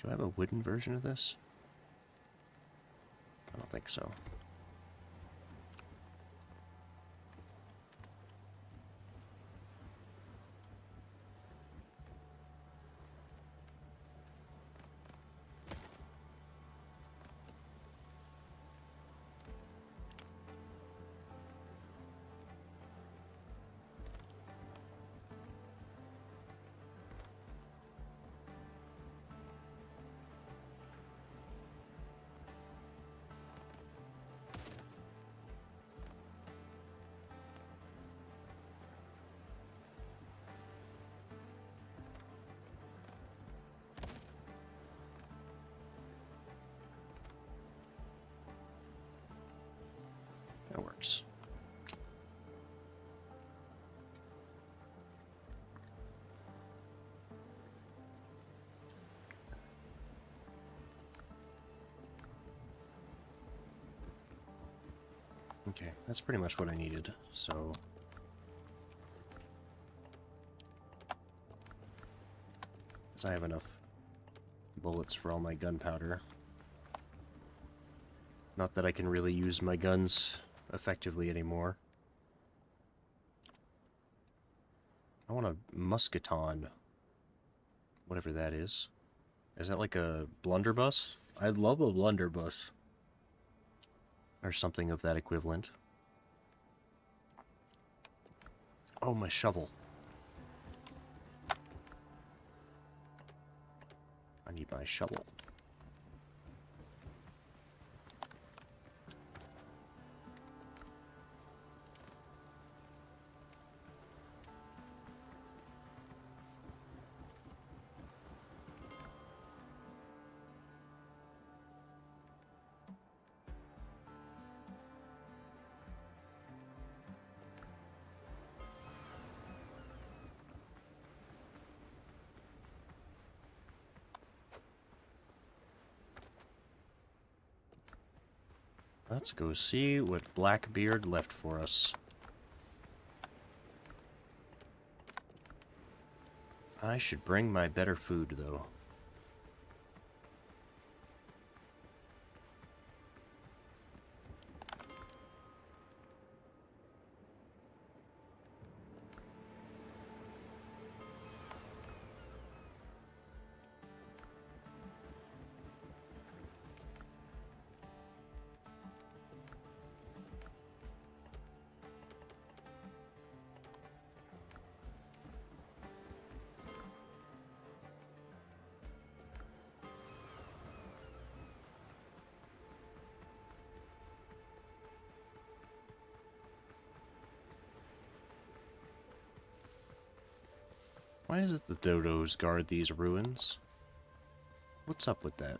Do I have a wooden version of this? I don't think so. That works. Okay, that's pretty much what I needed, so... I have enough bullets for all my gunpowder. Not that I can really use my guns effectively anymore. I want a musketon. Whatever that is. Is that like a blunderbuss? I'd love a blunderbuss. Or something of that equivalent. Oh, my shovel. I need my shovel. Let's go see what Blackbeard left for us. I should bring my better food, though. Why is it the dodos guard these ruins? What's up with that?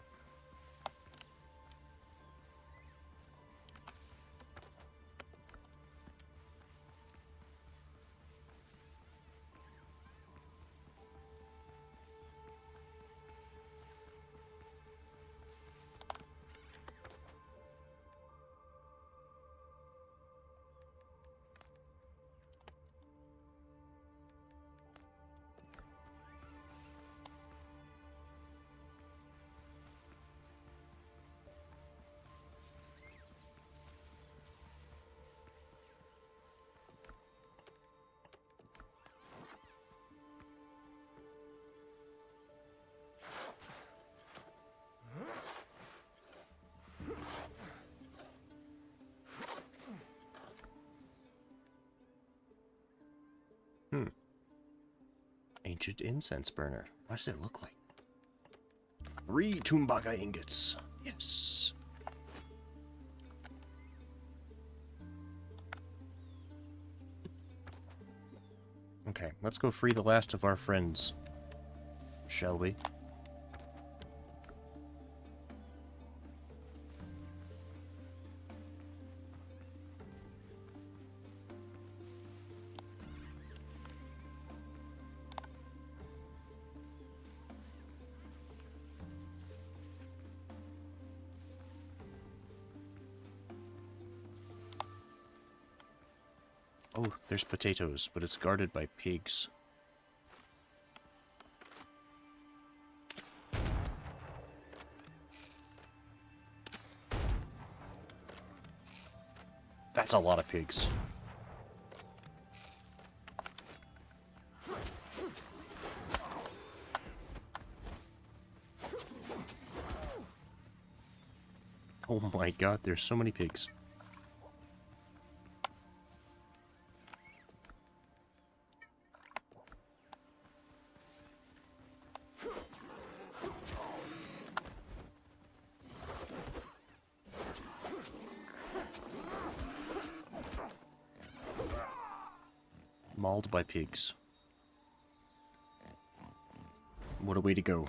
Ancient incense burner. What does it look like? 3 Tumbaga ingots. Yes. Okay, let's go free the last of our friends. Shall we? Oh, there's potatoes, but it's guarded by pigs. That's a lot of pigs. Oh my god, there's so many pigs. Mauled by pigs. What a way to go.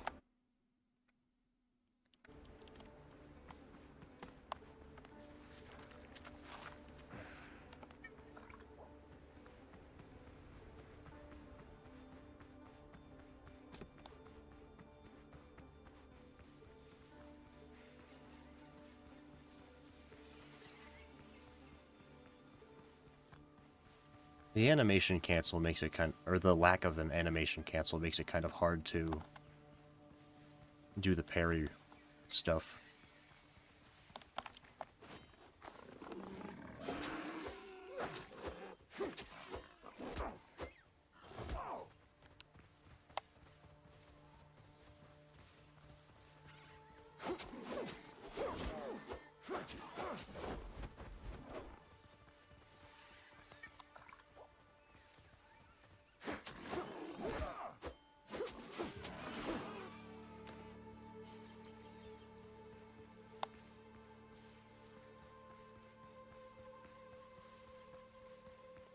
The animation cancel makes it or the lack of an animation cancel makes it kind of hard to do the parry stuff.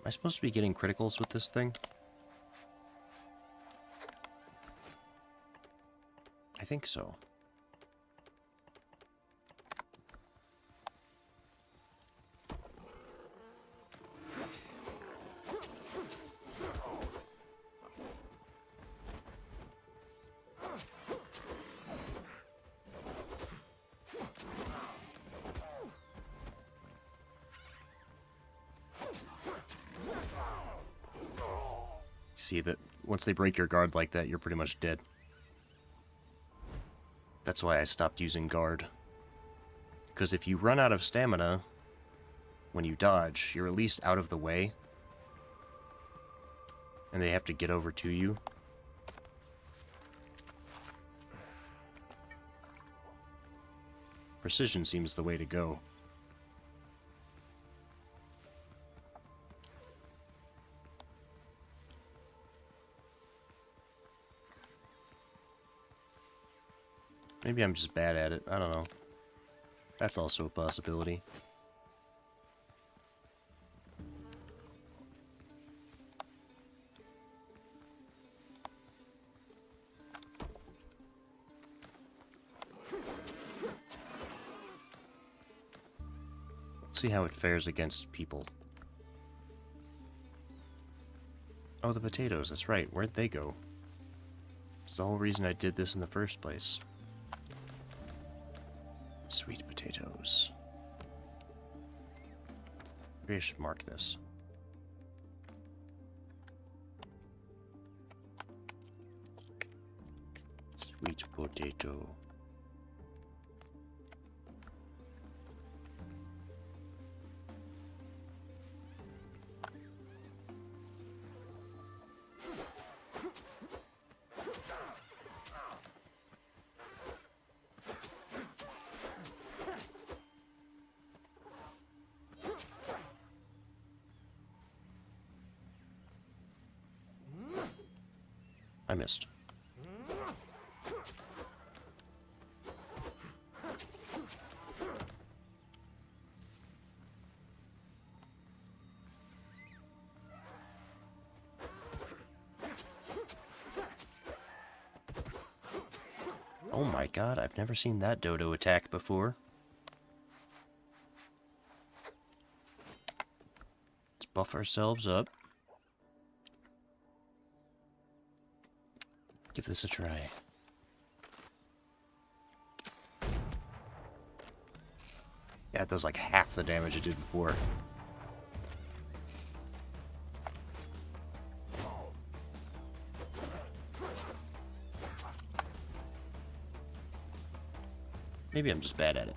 Am I supposed to be getting criticals with this thing? I think so. See that once they break your guard like that, you're pretty much dead. That's why I stopped using guard. Because if you run out of stamina when you dodge, you're at least out of the way. And they have to get over to you. Precision seems the way to go. Maybe I'm just bad at it. I don't know. That's also a possibility. Let's see how it fares against people. Oh, the potatoes. That's right. Where'd they go? It's the whole reason I did this in the first place. Sweet potatoes. Maybe I should mark this. Sweet potato. I missed. Oh my god, I've never seen that dodo attack before. Let's buff ourselves up. Give this a try. Yeah, it does like half the damage it did before. Maybe I'm just bad at it.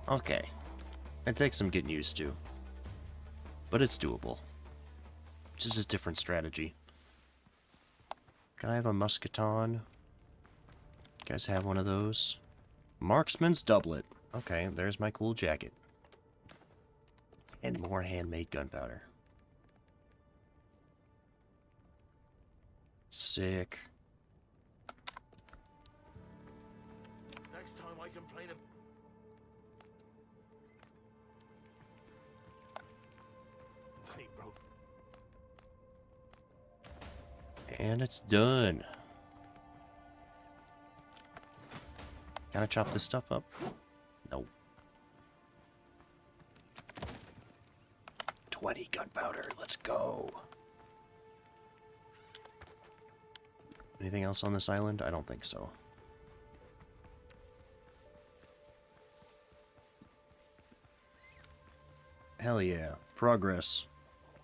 Okay. It takes some getting used to. But it's doable. Just a different strategy. Can I have a musketon? You guys have one of those? Marksman's doublet. Okay, there's my cool jacket. And more handmade gunpowder. Sick. Next time I complain of... Hey, bro. And it's done. Can I chop this stuff up? No. 20 gunpowder, let's go. Anything else on this island? I don't think so. Hell yeah. Progress.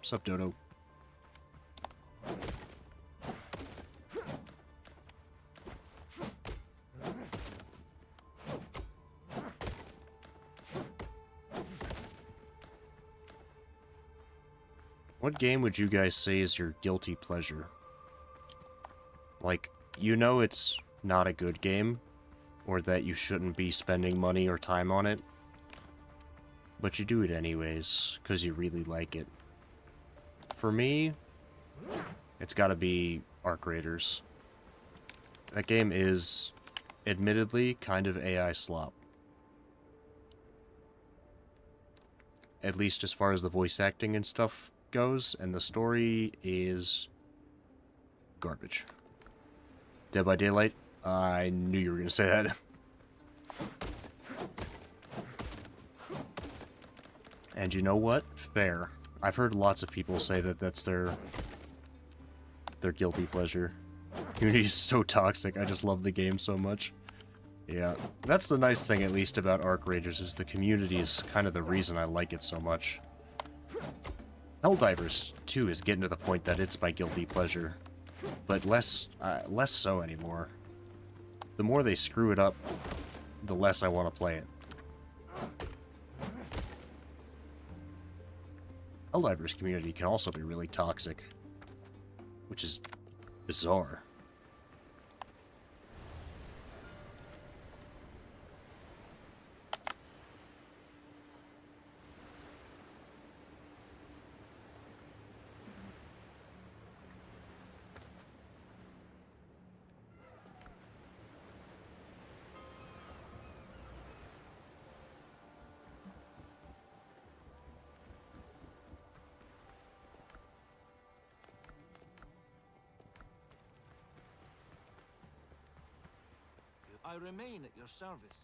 Sup, Dodo? What game would you guys say is your guilty pleasure? Like, you know it's not a good game, or that you shouldn't be spending money or time on it, but you do it anyways, because you really like it. For me, it's gotta be Arc Raiders. That game is, admittedly, kind of AI slop. At least as far as the voice acting and stuff goes, and the story is garbage. Dead by Daylight? I knew you were going to say that. And you know what? Fair. I've heard lots of people say that that's their guilty pleasure. Community is so toxic, I just love the game so much. Yeah, that's the nice thing at least about Arc Raiders, is the community is kind of the reason I like it so much. Helldivers, too, is getting to the point that it's my guilty pleasure. But less so anymore. The more they screw it up, the less I want to play it. Helldivers community can also be really toxic, which is bizarre. I remain at your service.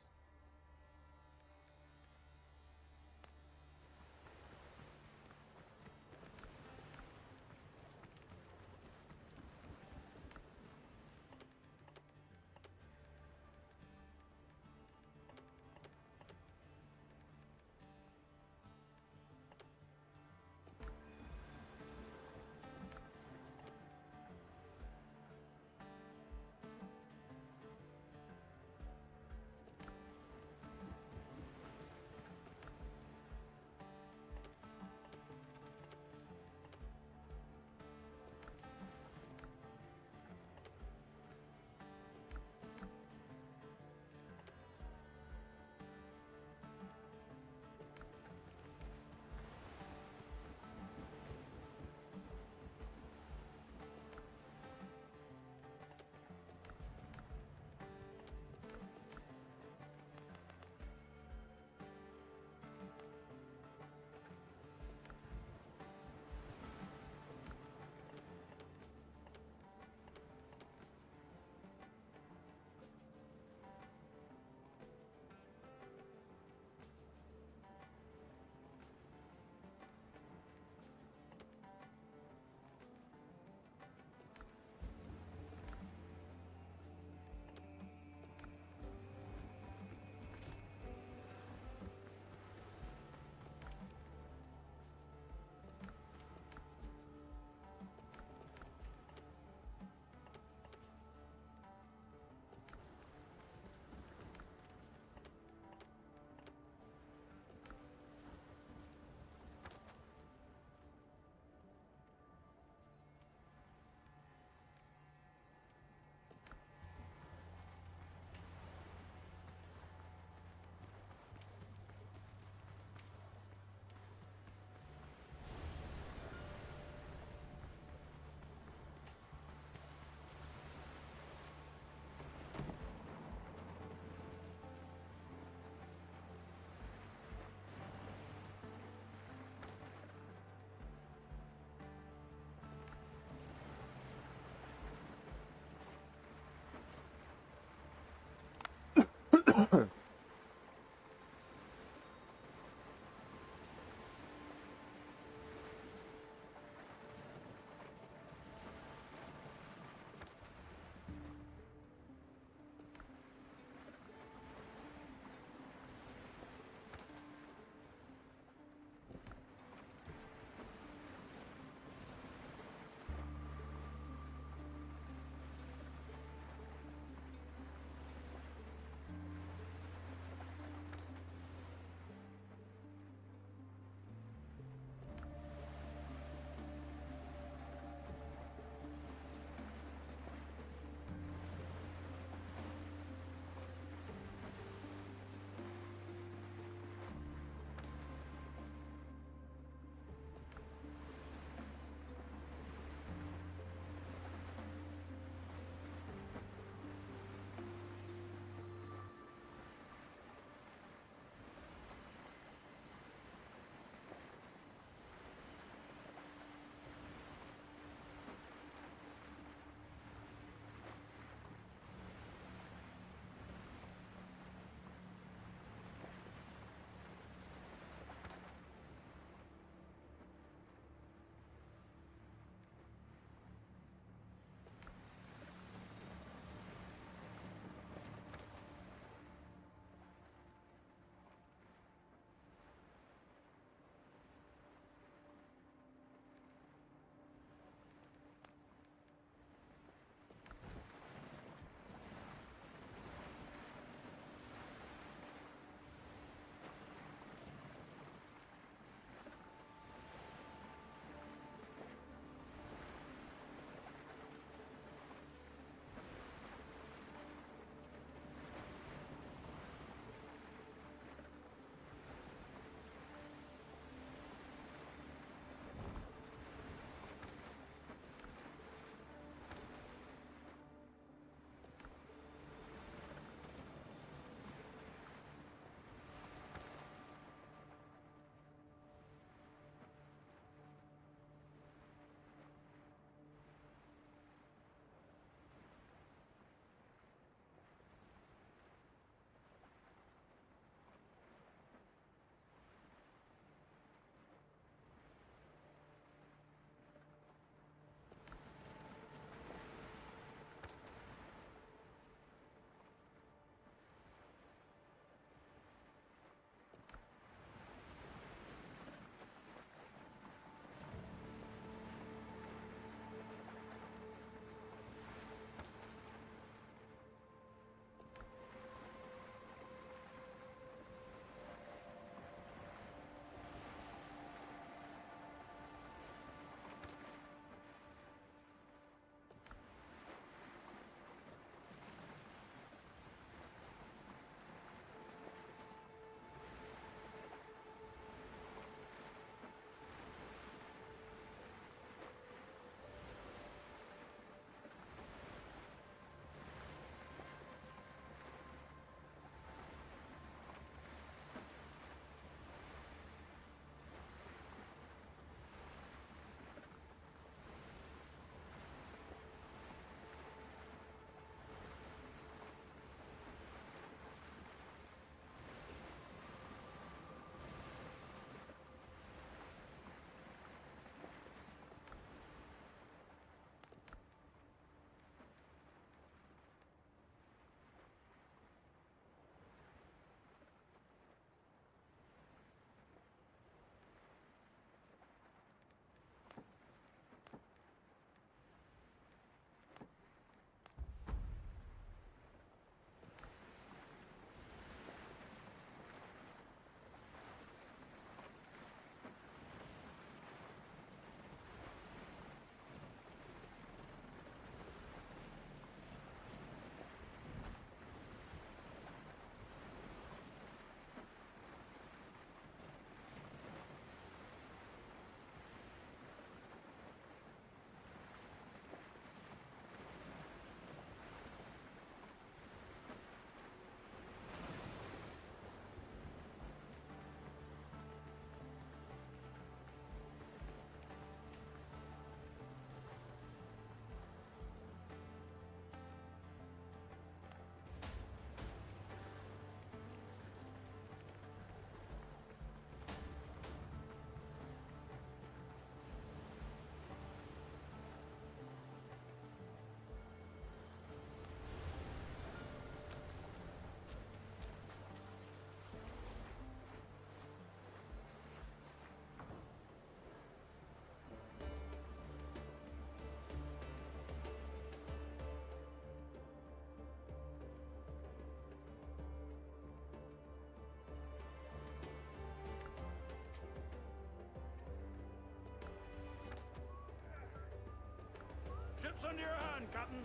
ship's under your hand, Captain.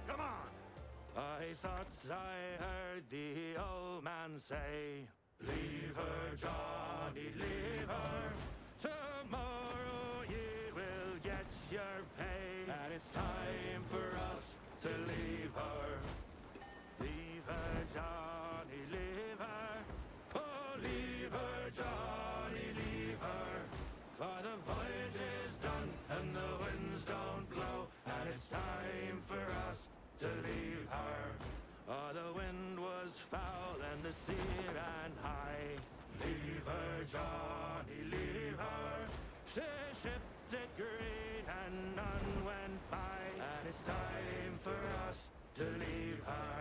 Come on. I thought I heard the old man say, leave her, Johnny, leave her. Tomorrow you will get your pay, and it's time for us to leave her. Leave her, Johnny, leave her. Oh, leave her, Johnny, leave her. For the voyage is done and the winds don't blow, and it's time for us to leave her. Oh, the wind was foul and the sea ran high. Leave her, Johnny, leave her. She shipped it green and none went by, and it's time for us to leave her.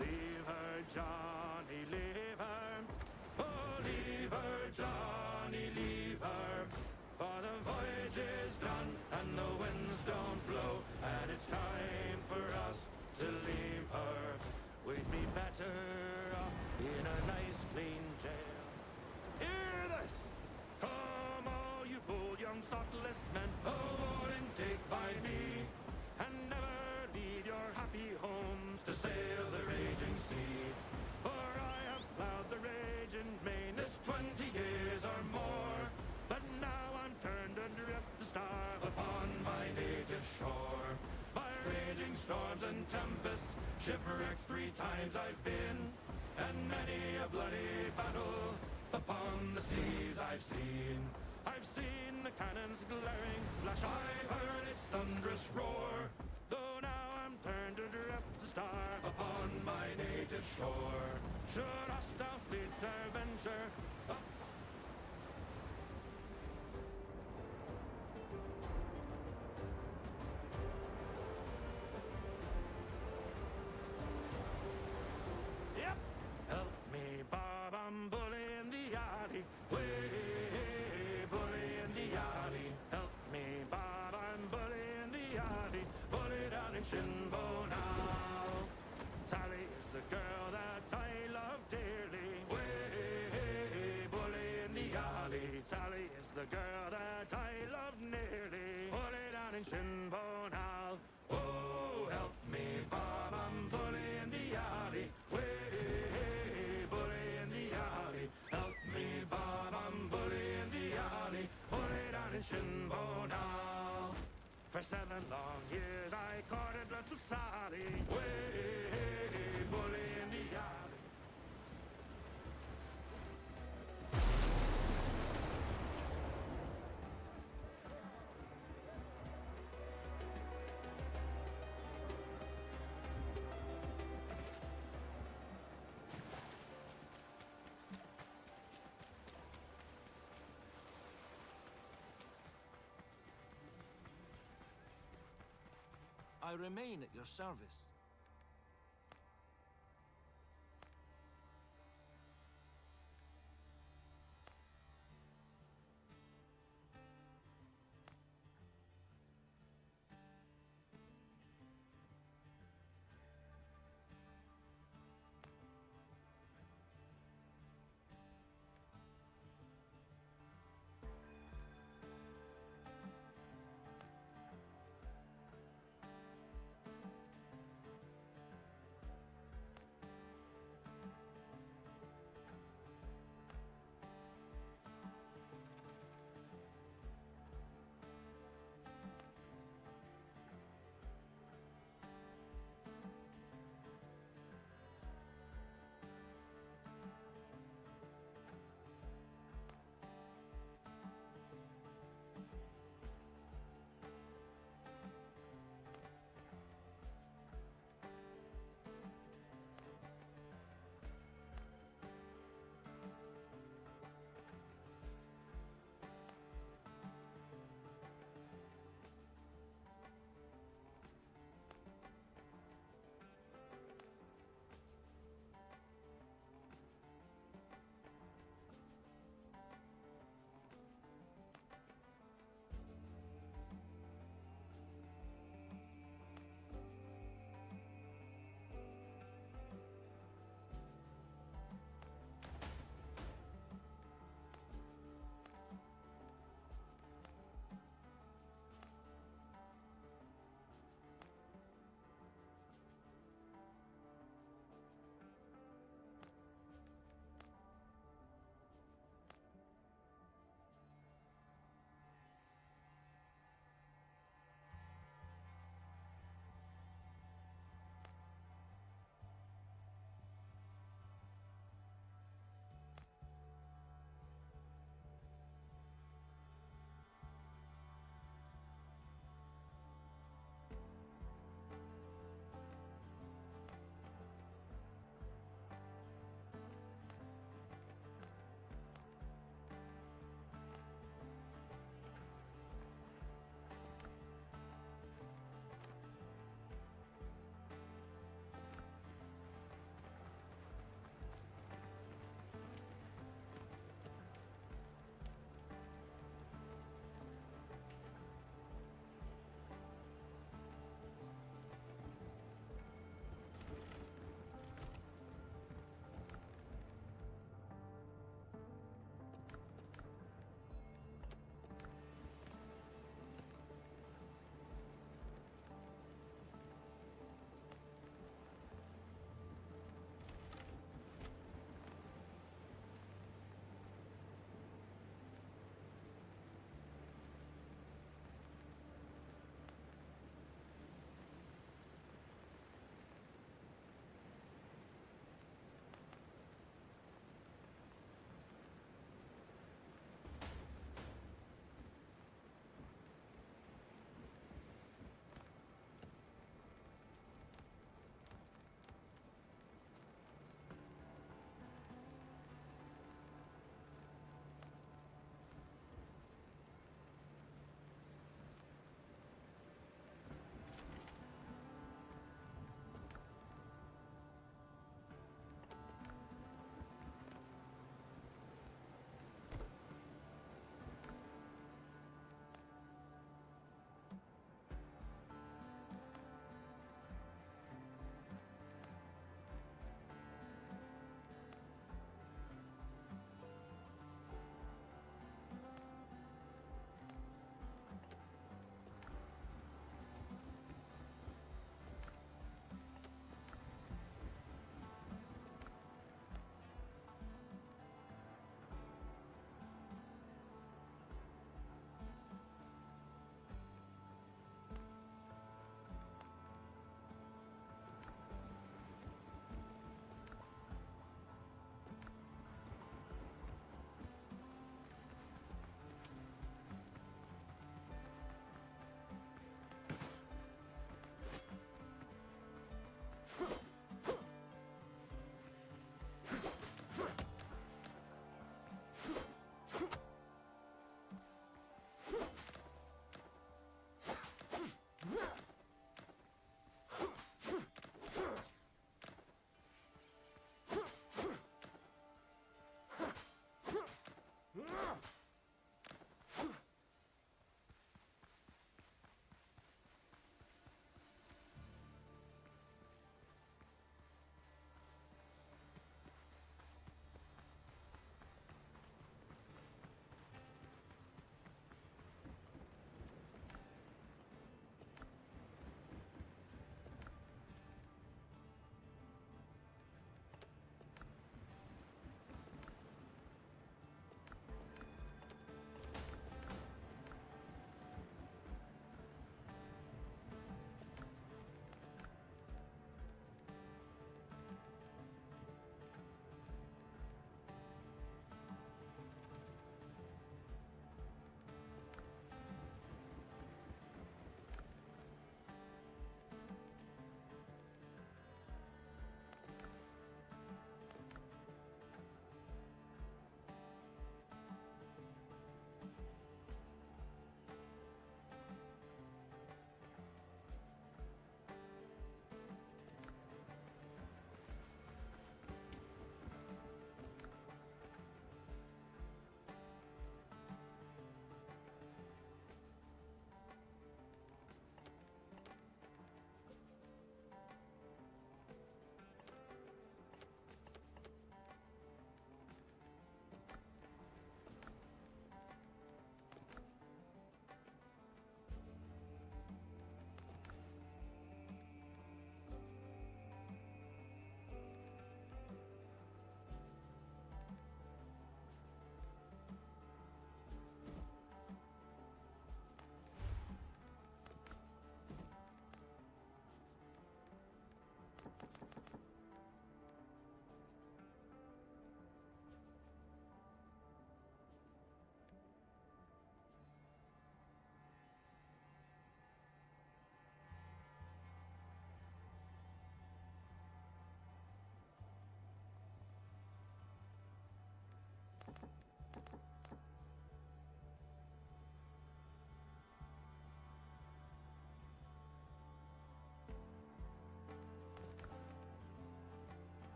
Leave her, Johnny, leave her. Oh, leave her, Johnny, leave her. For the voyage is done and the winds don't blow, and it's time for us to leave her. We'd be better off in a nice clean jail. Hear this! Come all you bold young thoughtless men, hold and take by me, and never leave your happy homes to sail the raging sea. For I have plowed the raging main this 20 years or more, but now I'm turned adrift to starve upon my native shore. By raging storms and tempests, shipwrecked 3 times I've been, and many a bloody battle upon the seas I've seen. I've seen the cannon's glaring flash, I've heard its thunderous roar, though now I'm turned adrift to starve upon my native shore. Should hostile fleets e'er venture up. Yep. Help me, Bob, I'm bully in the alley. Way, bully in the alley. Help me, Bob, I'm bully in the alley. Bully down in Shinbo now. Sally is the girl that I love dearly. Way, bully in the alley. Sally is the girl that I love nearly. Bully down in Shinbo now. Oh, help me, Bob, I'm bully in the alley. Way, bully in the alley. Help me, Bob, I'm bully in the alley. Bully down in Shinbo now. For 7 long years I courted little Sally. Way, bully in the alley. I remain at your service.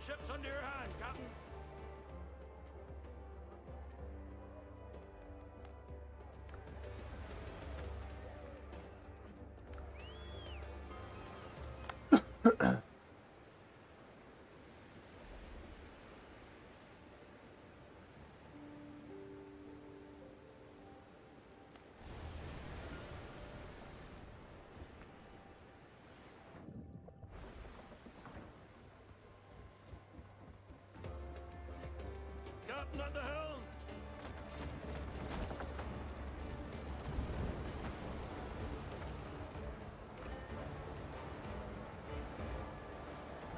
ship's under your hand, Captain. Captain at the helm.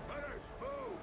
Runners, move.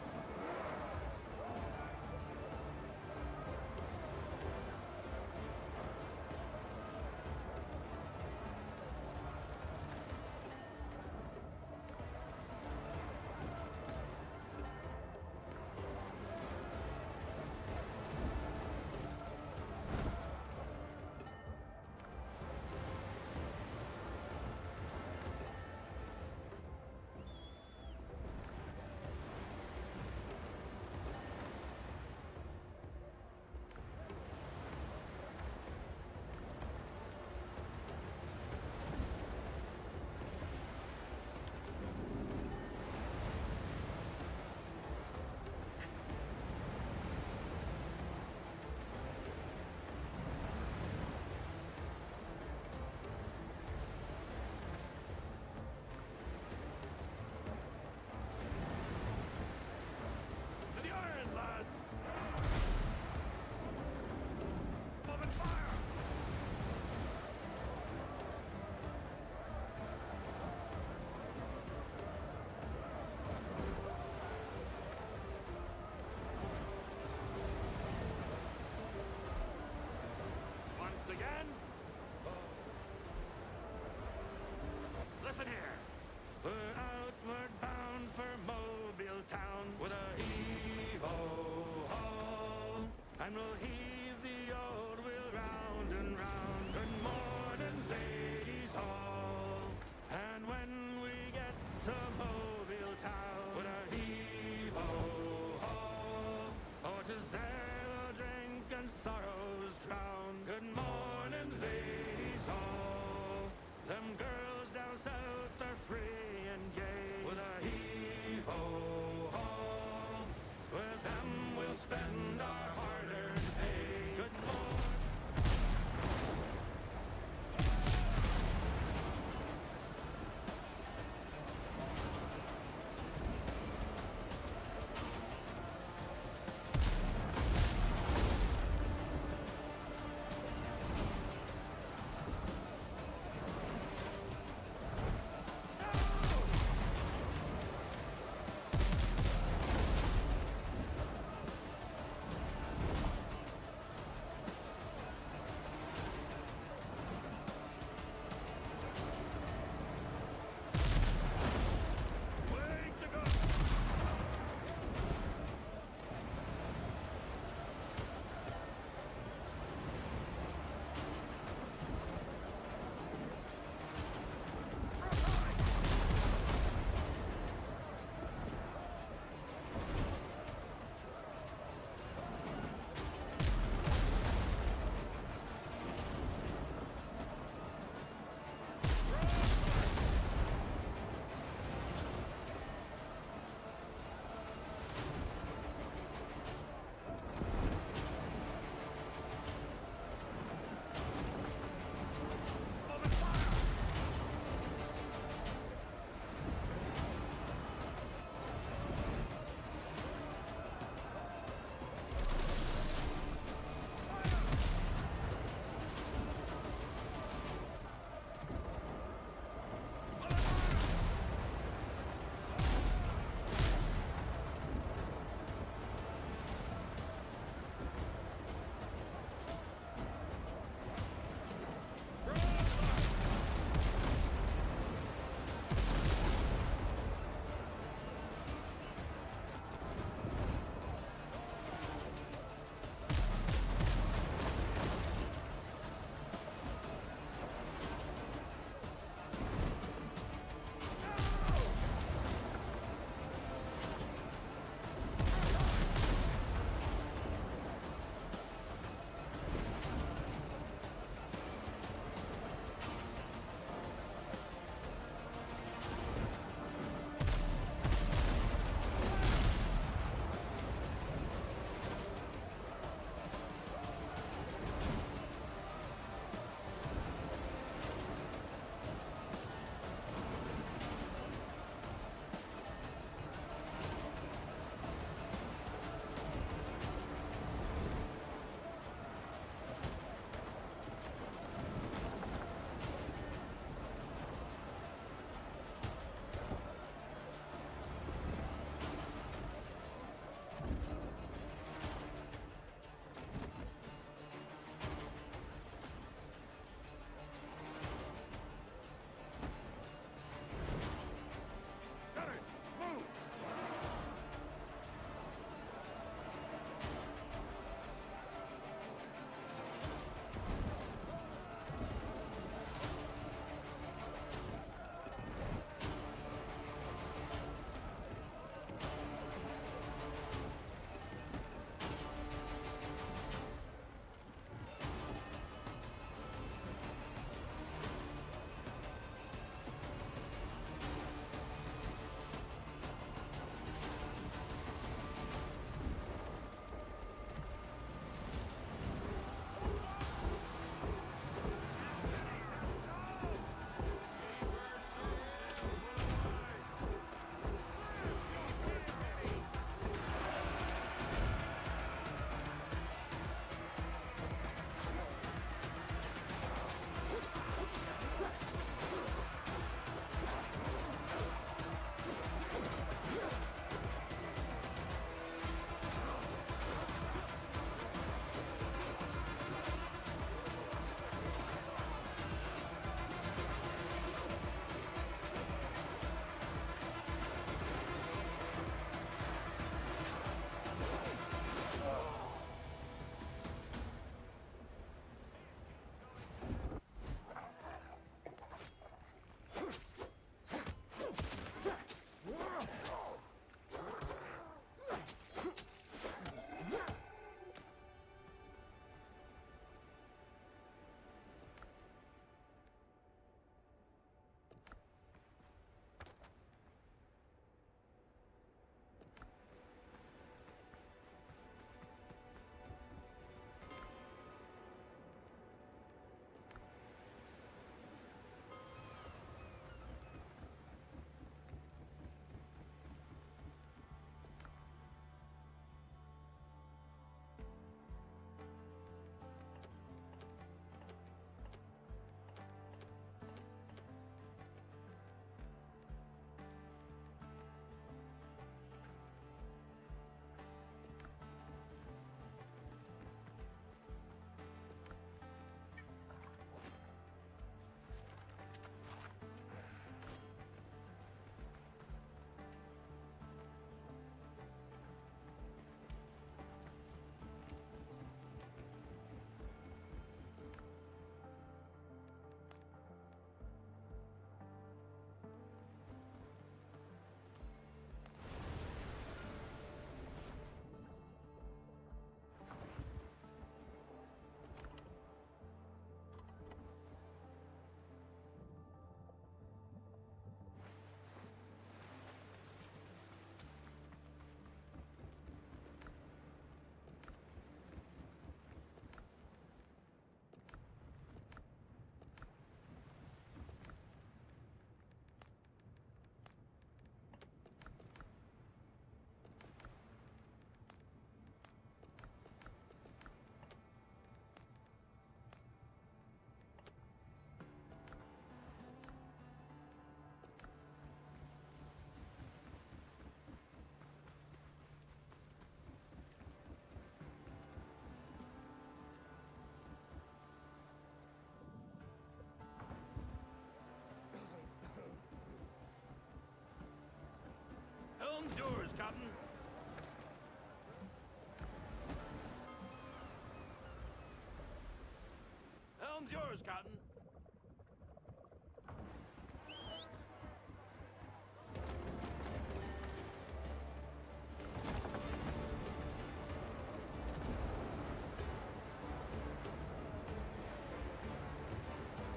Captain.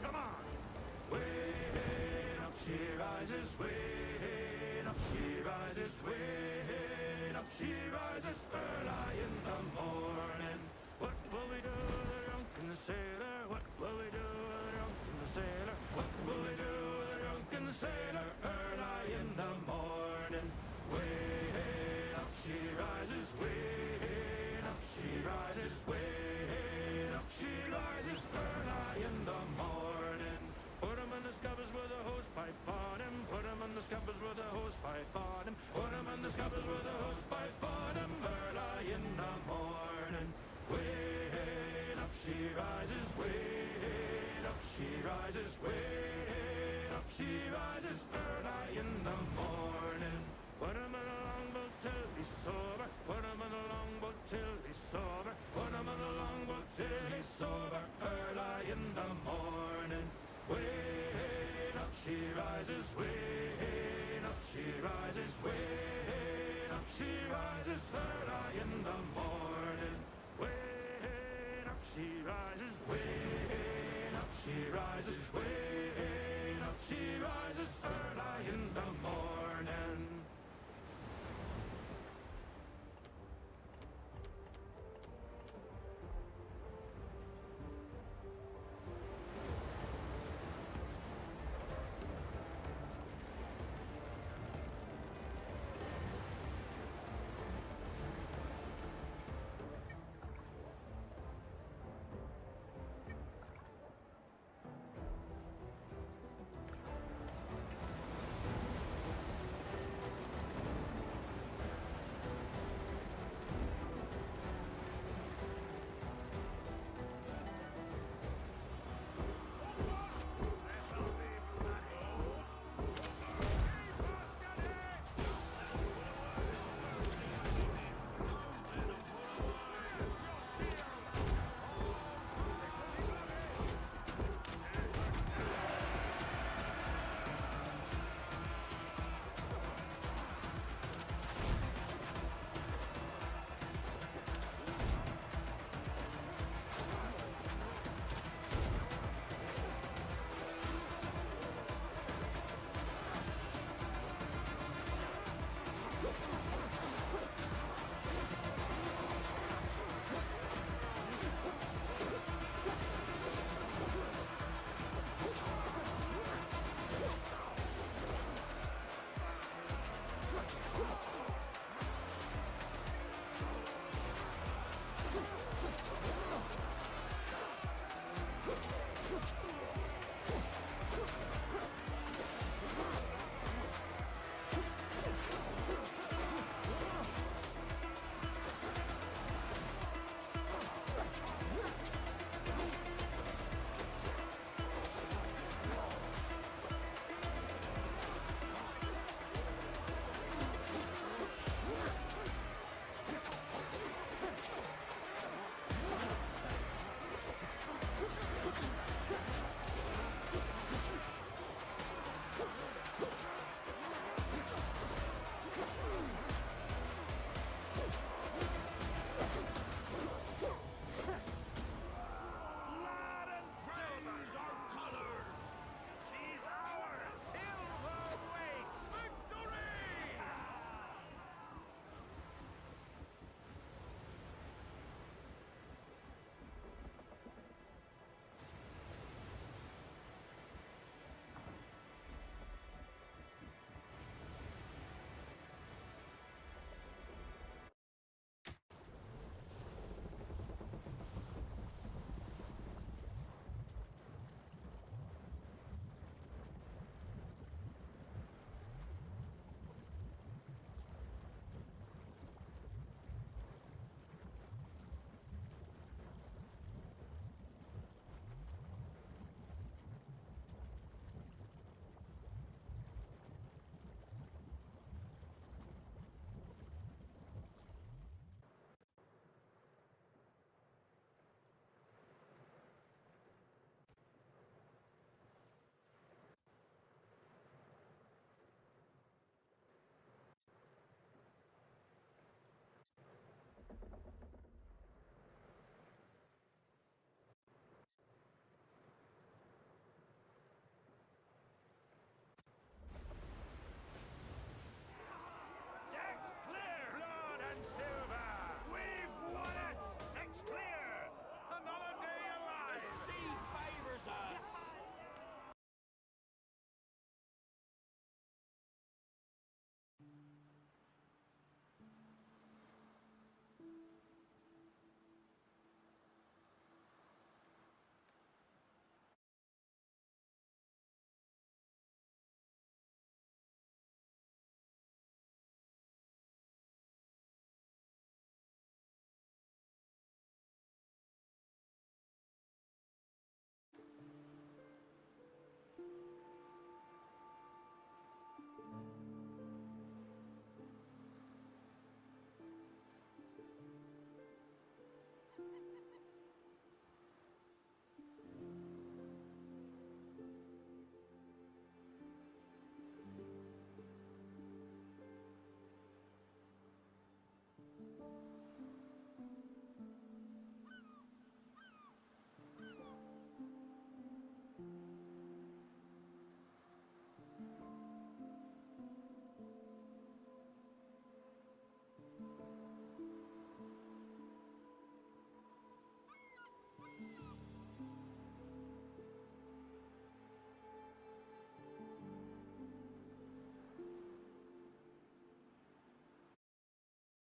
Come on! Way up she rises, way up she rises, way up she rises, early in the morning. What will we do with the drunk and the sailor? What will we do with the drunk and the sailor? What will we do with the drunk and the sailor? Early in the morning. Way up she rises, way up she rises, way up she rises, early in the morning. Put him in the scuppers with a hose pipe on him. Put him in the scuppers with a hose pipe on him. Put him in the scuppers with a hose pipe on him. Early in the morning. Way up she rises, way up she rises, way up she rises, early in the morning. Put him in a longboat till he's sober. Put him in a longboat till he's sober. Put him in a longboat till he's sober, early in the morning. Way up she rises, way up she rises, way up she rises, early in the morning. Way up she rises, way up she rises,